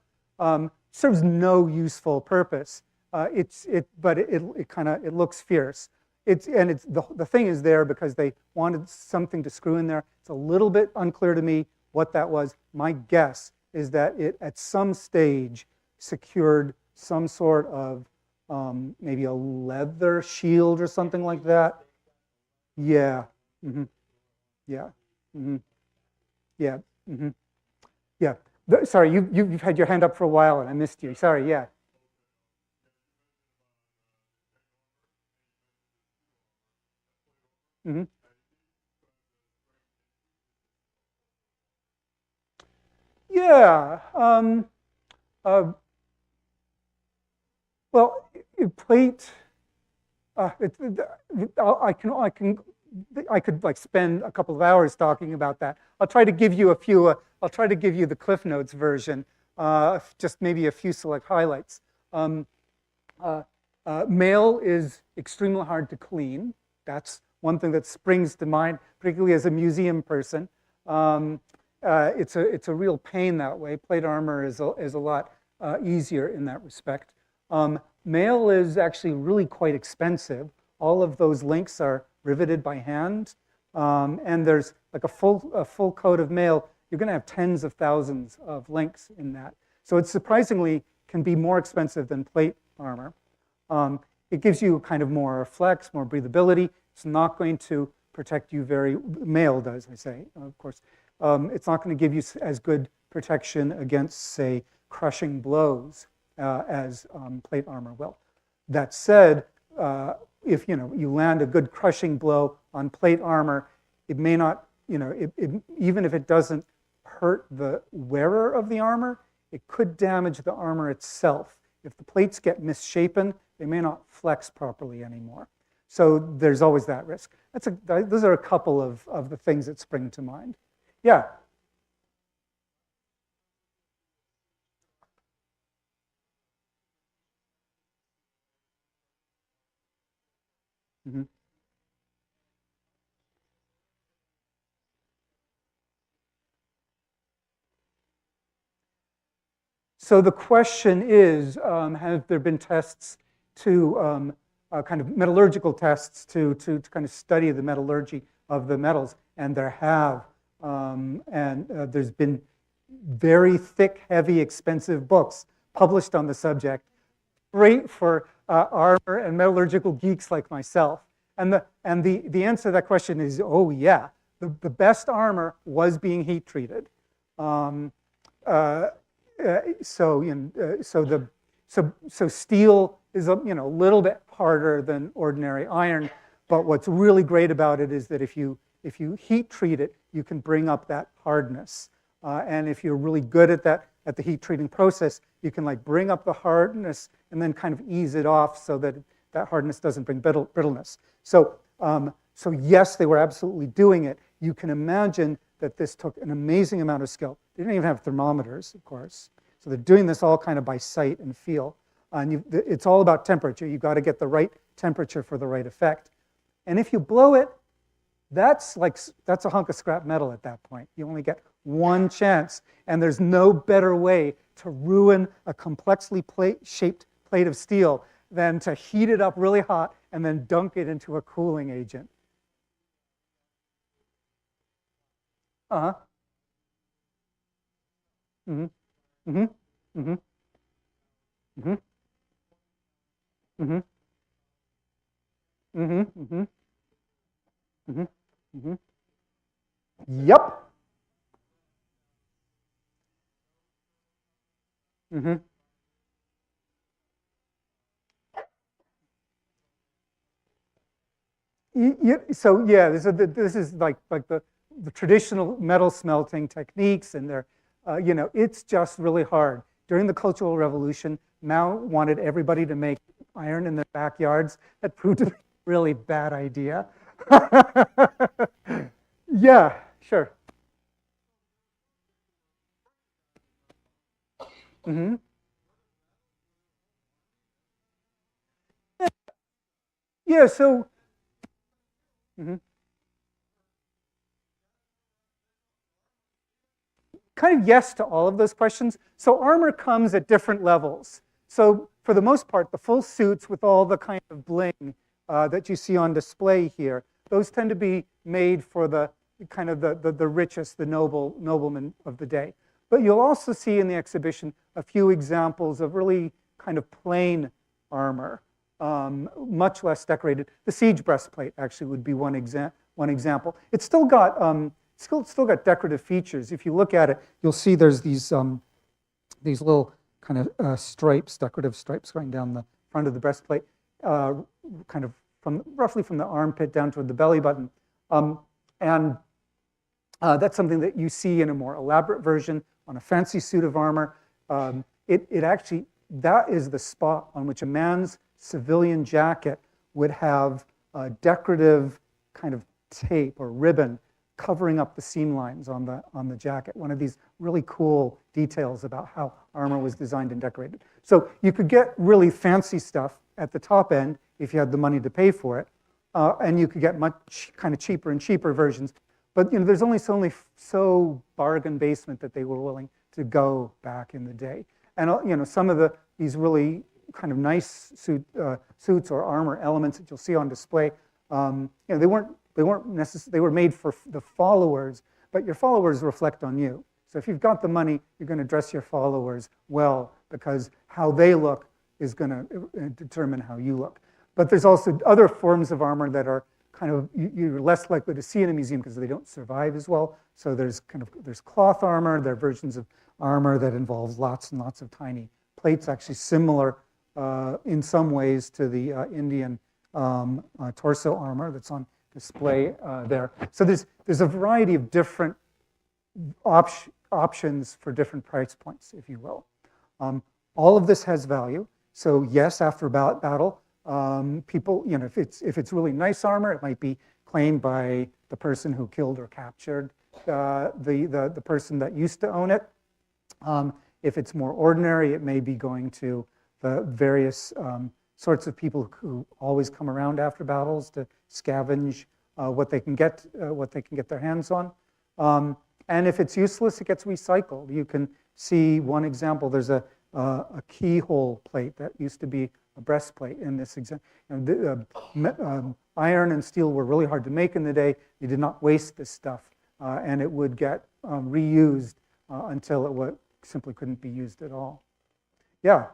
S3: Serves no useful purpose. But it looks fierce. The thing is there because they wanted something to screw in there. It's a little bit unclear to me what that was. My guess is that it at some stage secured some sort of maybe a leather shield or something like that. Yeah. Mm-hmm. Yeah. Mm-hmm. Yeah. Mm-hmm. Yeah. Sorry, you've had your hand up for a while and I missed you. Sorry. Yeah. Mm-hmm. Yeah. Uh, well, plate. I could like spend a couple of hours talking about that. I'll try to give you a few. I'll try to give you the Cliff Notes version. Just maybe a few select highlights. Um, Mail is extremely hard to clean. That's one thing that springs to mind, particularly as a museum person. It's a real pain that way. Plate armor is a lot easier in that respect. Mail is actually really quite expensive. All of those links are riveted by hand, and there's like a full coat of mail. You're going to have tens of thousands of links in that. So it surprisingly can be more expensive than plate armor. It gives you kind of more flex, more breathability. It's not going to protect you mail does, I say, of course. It's not going to give you as good protection against, say, crushing blows as plate armor will. That said, if you land a good crushing blow on plate armor, it may not, even if it doesn't hurt the wearer of the armor, it could damage the armor itself. If the plates get misshapen, they may not flex properly anymore. So there's always that risk. Those are a couple of the things that spring to mind. Yeah. Mhm. So the question is, have there been tests to kind of metallurgical tests to kind of study the metallurgy of the metals? And there have. And there's been very thick, heavy, expensive books published on the subject, great for armor and metallurgical geeks like myself. And the answer to that question is, oh yeah, the best armor was being heat treated. So steel is a little bit harder than ordinary iron, but what's really great about it is that if you heat treat it, you can bring up that hardness. And if you're really good at that, at the heat treating process, you can like bring up the hardness and then kind of ease it off so that that hardness doesn't bring brittleness. So yes, they were absolutely doing it. You can imagine that this took an amazing amount of skill. They didn't even have thermometers, of course. So they're doing this all kind of by sight and feel. And it's all about temperature. You've got to get the right temperature for the right effect. And if you blow it, that's a hunk of scrap metal at that point. You only get one chance. And there's no better way to ruin a complexly shaped plate of steel than to heat it up really hot and then dunk it into a cooling agent. Uh-huh. Mm-hmm. Mm-hmm. Mm-hmm. Mm-hmm. Mm-hmm. Mm-hmm. Mm-hmm. Mm-hmm. Mm-hmm. Yep. Mm-hmm. So yeah, this is like the traditional metal smelting techniques, and they're it's just really hard. During the Cultural Revolution, Mao wanted everybody to make iron in their backyards. That proved to be a really bad idea. Yeah, sure. Mm-hmm. Yeah, so mhm. Kind of yes to all of those questions. So armor comes at different levels. So for the most part, the full suits with all the kind of bling that you see on display here, those tend to be made for the kind of the richest, the noblemen of the day. But you'll also see in the exhibition a few examples of really kind of plain armor, much less decorated. The siege breastplate actually would be one example. It's still got still got decorative features. If you look at it, you'll see there's these little kind of stripes, decorative stripes going down the front of the breastplate, kind of roughly from the armpit down toward the belly button. And that's something that you see in a more elaborate version on a fancy suit of armor. It actually, that is the spot on which a man's civilian jacket would have a decorative kind of tape or ribbon covering up the seam lines on the jacket. One of these really cool details about how armor was designed and decorated. So you could get really fancy stuff at the top end if you had the money to pay for it, and you could get much kind of cheaper and cheaper versions. But there's only so bargain basement that they were willing to go back in the day. And some of these really kind of nice suits or armor elements that you'll see on display, they weren't necessary. They were made for the followers, but your followers reflect on you. So if you've got the money, you're going to dress your followers well, because how they look is going to determine how you look. But there's also other forms of armor that are kind of, you're less likely to see in a museum because they don't survive as well. So there's cloth armor. There are versions of armor that involve lots and lots of tiny plates, actually similar in some ways to the Indian torso armor that's on display there. So there's a variety of different options for different price points, if you will. All of this has value. So yes, after battle, people, if it's really nice armor, it might be claimed by the person who killed or captured the person that used to own it. If it's more ordinary, it may be going to the various sorts of people who always come around after battles to scavenge what they can get their hands on. And if it's useless, it gets recycled. You can see one example. There's a keyhole plate that used to be a breastplate in this example. Iron and steel were really hard to make in the day. You did not waste this stuff, and it would get reused until it simply couldn't be used at all. Yeah.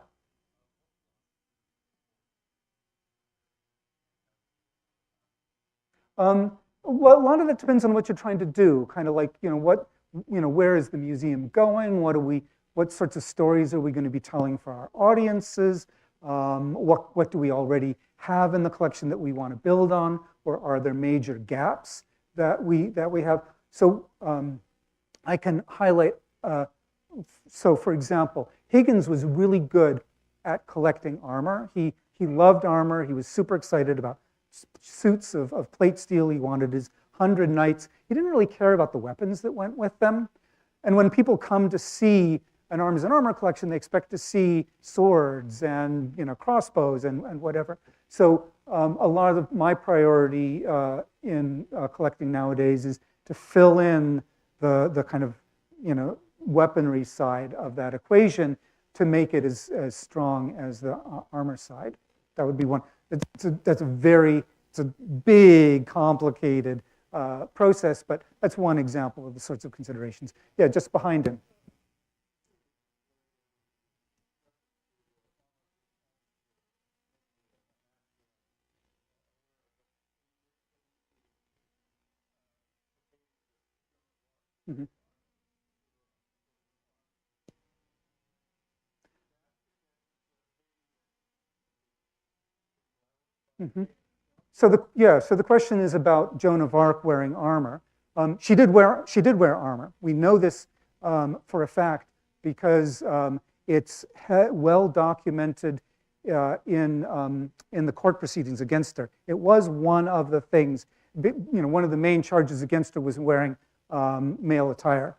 S3: Well, a lot of it depends on what you're trying to do. Kind of like, where is the museum going? What sorts of stories are we going to be telling for our audiences? What do we already have in the collection that we want to build on, or are there major gaps that we have? So I can highlight. So, for example, Higgins was really good at collecting armor. He loved armor. He was super excited about suits of plate steel. He wanted his 100 knights. He didn't really care about the weapons that went with them. And when people come to see an arms and armor collection, they expect to see swords and crossbows and whatever. So a lot of my priority in collecting nowadays is to fill in the kind of weaponry side of that equation to make it as strong as the armor side. That would be one. It's a big, complicated process, but that's one example of the sorts of considerations. Yeah, just behind him. Mm-hmm. Mm-hmm. So the question is about Joan of Arc wearing armor. She did wear armor. We know this for a fact because it's well documented in the court proceedings against her. It was one of the things. One of the main charges against her was wearing male attire,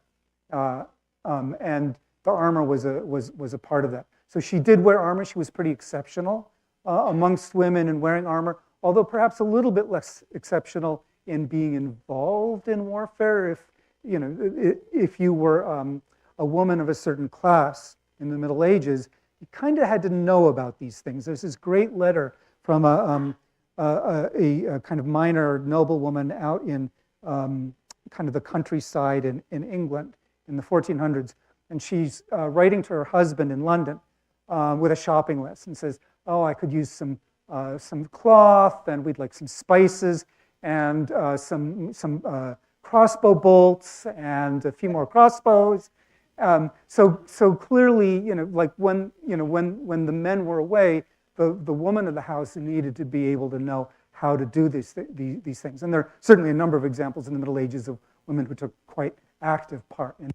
S3: and the armor was a part of that. So she did wear armor. She was pretty exceptional amongst women in wearing armor, although perhaps a little bit less exceptional in being involved in warfare. If you were a woman of a certain class in the Middle Ages, you kind of had to know about these things. There's this great letter from a kind of minor noblewoman out in kind of the countryside in England in the 1400s, and she's writing to her husband in London with a shopping list and says, "Oh, I could use some cloth, and we'd like some spices, and some crossbow bolts, and a few more crossbows." So clearly, like when the men were away, the woman of the house needed to be able to know how to do these things. And there are certainly a number of examples in the Middle Ages of women who took quite active part in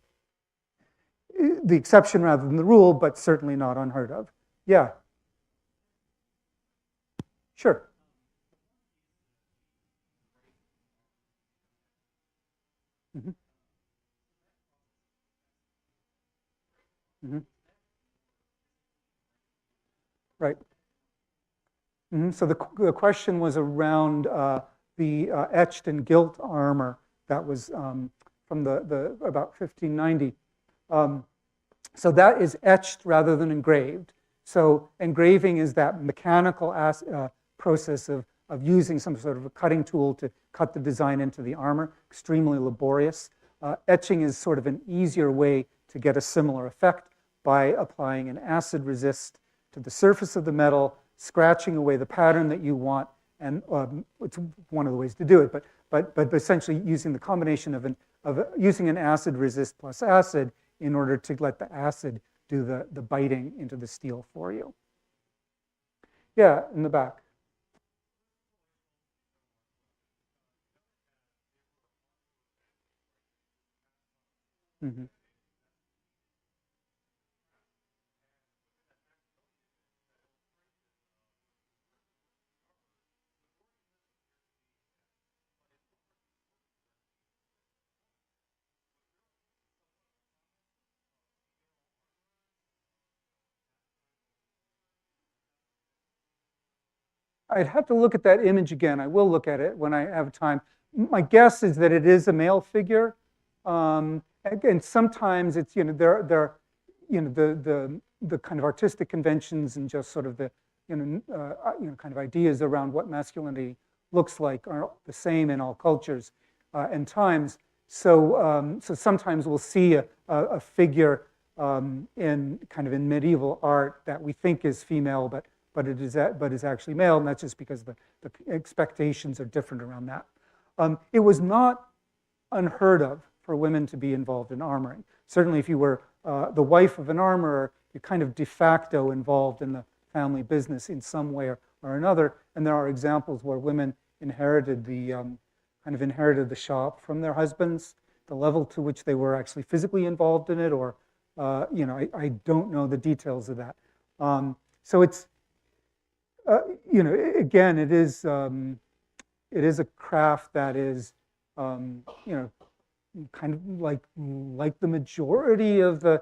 S3: the exception rather than the rule, but certainly not unheard of. Yeah. Sure. Mm-hmm. Mm-hmm. Right. Mm-hmm. So the question was around the etched and gilt armor that was from the about 1590. So that is etched rather than engraved. So engraving is that mechanical process of using some sort of a cutting tool to cut the design into the armor, extremely laborious. Etching is sort of an easier way to get a similar effect by applying an acid resist to the surface of the metal, scratching away the pattern that you want, and it's one of the ways to do it. But essentially using the combination of using an acid resist plus acid in order to let the acid do the biting into the steel for you. Yeah, in the back. Mm-hmm. I'd have to look at that image again. I will look at it when I have time. My guess is that it is a male figure. And sometimes it's, there the kind of artistic conventions and just sort of the, kind of ideas around what masculinity looks like are the same in all cultures and times. So sometimes we'll see a figure in medieval art that we think is female, but is actually male, and that's just because the expectations are different around that. It was not unheard of for women to be involved in armoring. Certainly, if you were the wife of an armorer, you're kind of de facto involved in the family business in some way or another. And there are examples where women inherited the shop from their husbands. The level to which they were actually physically involved in it, or I don't know the details of that. So it's again, it is a craft that is kind of like the majority of the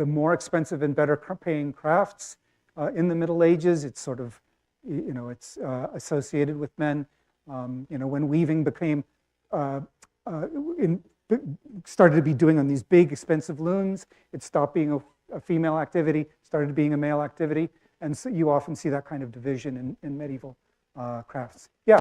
S3: more expensive and better paying crafts in the Middle Ages. It's sort of it's associated with men. When weaving became started to be doing on these big expensive looms, it stopped being a female activity, started being a male activity, and so you often see that kind of division in medieval crafts. Yeah.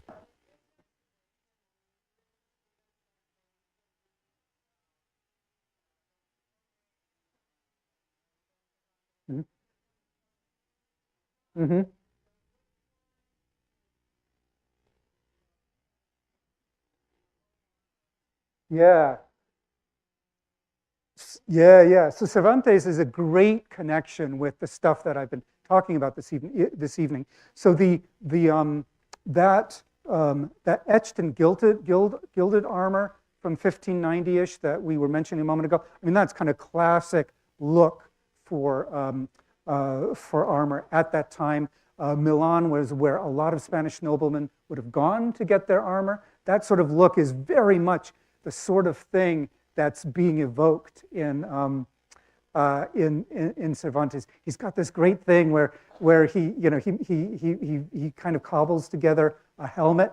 S3: Mm-hmm. Mm-hmm. Yeah. Yeah. So Cervantes is a great connection with the stuff that I've been talking about this evening. So that etched and gilded armor from 1590-ish that we were mentioning a moment ago. I mean, that's kind of classic look for armor at that time. Milan was where a lot of Spanish noblemen would have gone to get their armor. That sort of look is very much the sort of thing that's being evoked in Cervantes. He's got this great thing where he kind of cobbles together a helmet.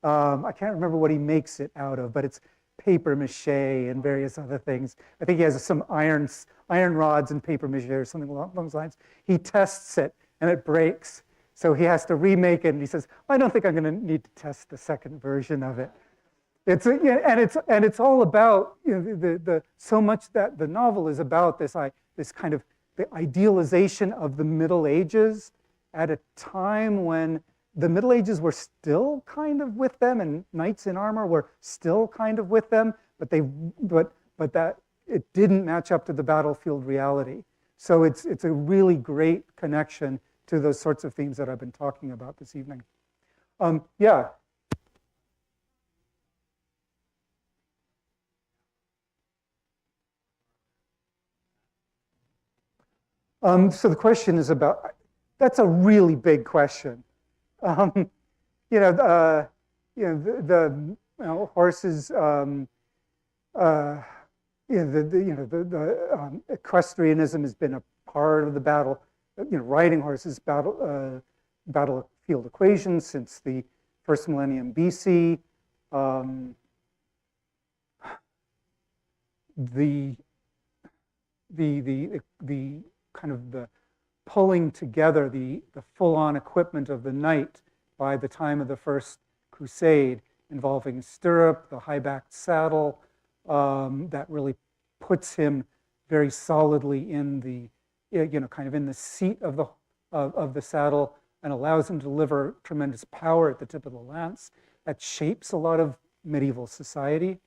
S3: I can't remember what he makes it out of, but it's paper mache and various other things. I think he has some iron rods and paper mache or something along those lines. He tests it and it breaks, so he has to remake it. And he says, "I don't think I'm going to need to test the second version of it." It's all about so much that the novel is about this kind of the idealization of the Middle Ages at a time when the Middle Ages were still kind of with them, and knights in armor were still kind of with them, but that it didn't match up to the battlefield reality. So it's a really great connection to those sorts of themes that I've been talking about this evening. Yeah. So the question is about, that's a really big question. Horses, equestrianism has been a part of the battle, riding horses battlefield equations since the first millennium BC. The kind of the pulling together the full-on equipment of the knight by the time of the First Crusade, involving stirrup, the high-backed saddle, that really puts him very solidly in the, kind of in the seat of the saddle and allows him to deliver tremendous power at the tip of the lance. That shapes a lot of medieval society.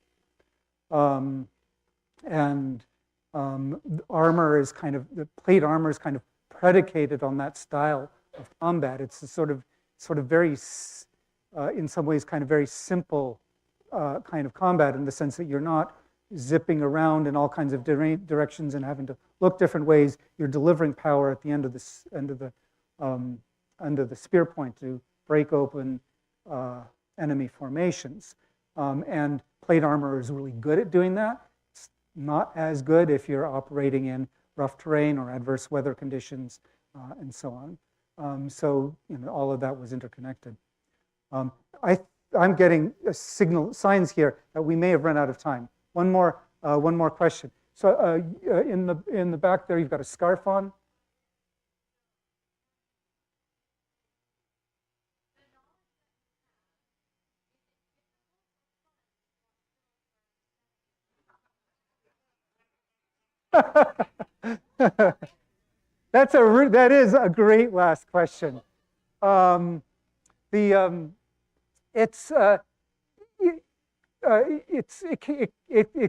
S3: Armor is kind of, the plate armor is kind of predicated on that style of combat. It's a sort of very, in some ways, kind of very simple kind of combat, in the sense that you're not zipping around in all kinds of directions and having to look different ways. You're delivering power at the end of the spear point to break open enemy formations. And plate armor is really good at doing that. It's not as good if you're operating in rough terrain or adverse weather conditions and so on. So all of that was interconnected. I'm getting signs here that we may have run out of time. One more question. So in the back there, you've got a scarf on. That is a great last question. Um, the it's it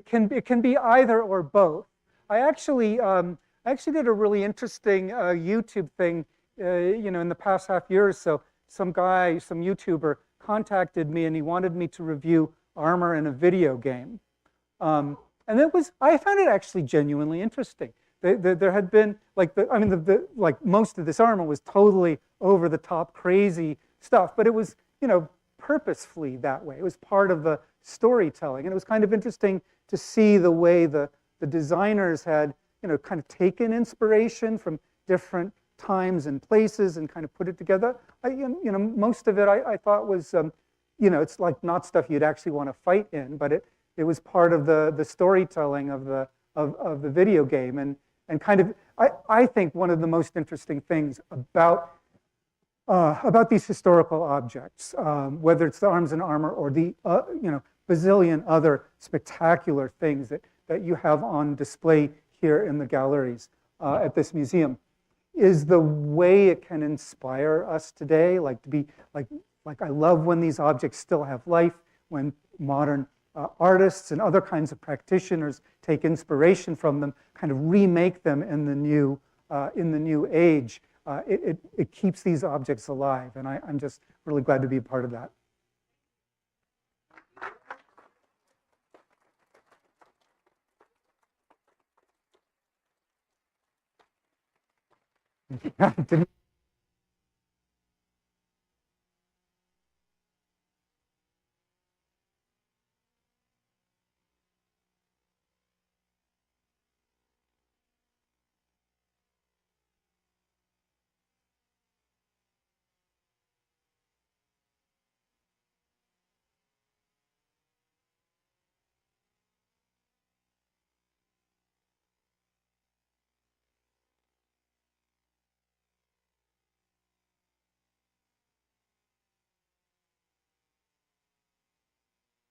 S3: can be either or both. I actually did a really interesting YouTube thing. In the past half year or so, some YouTuber contacted me and he wanted me to review Armour in a video game. And I found it actually genuinely interesting. There had been like most of this Armour was totally over the top, crazy stuff, but it was purposefully that way. It was part of the storytelling, and it was kind of interesting to see the way the designers had kind of taken inspiration from different times and places and kind of put it together. Most of it I thought was it's like not stuff you'd actually want to fight in, but it was part of the storytelling of the video game, and kind of I think one of the most interesting things about these historical objects, whether it's the arms and armor or the bazillion other spectacular things that you have on display here in the galleries at this museum, is the way it can inspire us today. Like I love when these objects still have life, when modern artists and other kinds of practitioners take inspiration from them, kind of remake them in the new age. It keeps these objects alive, and I'm just really glad to be a part of that. Didn't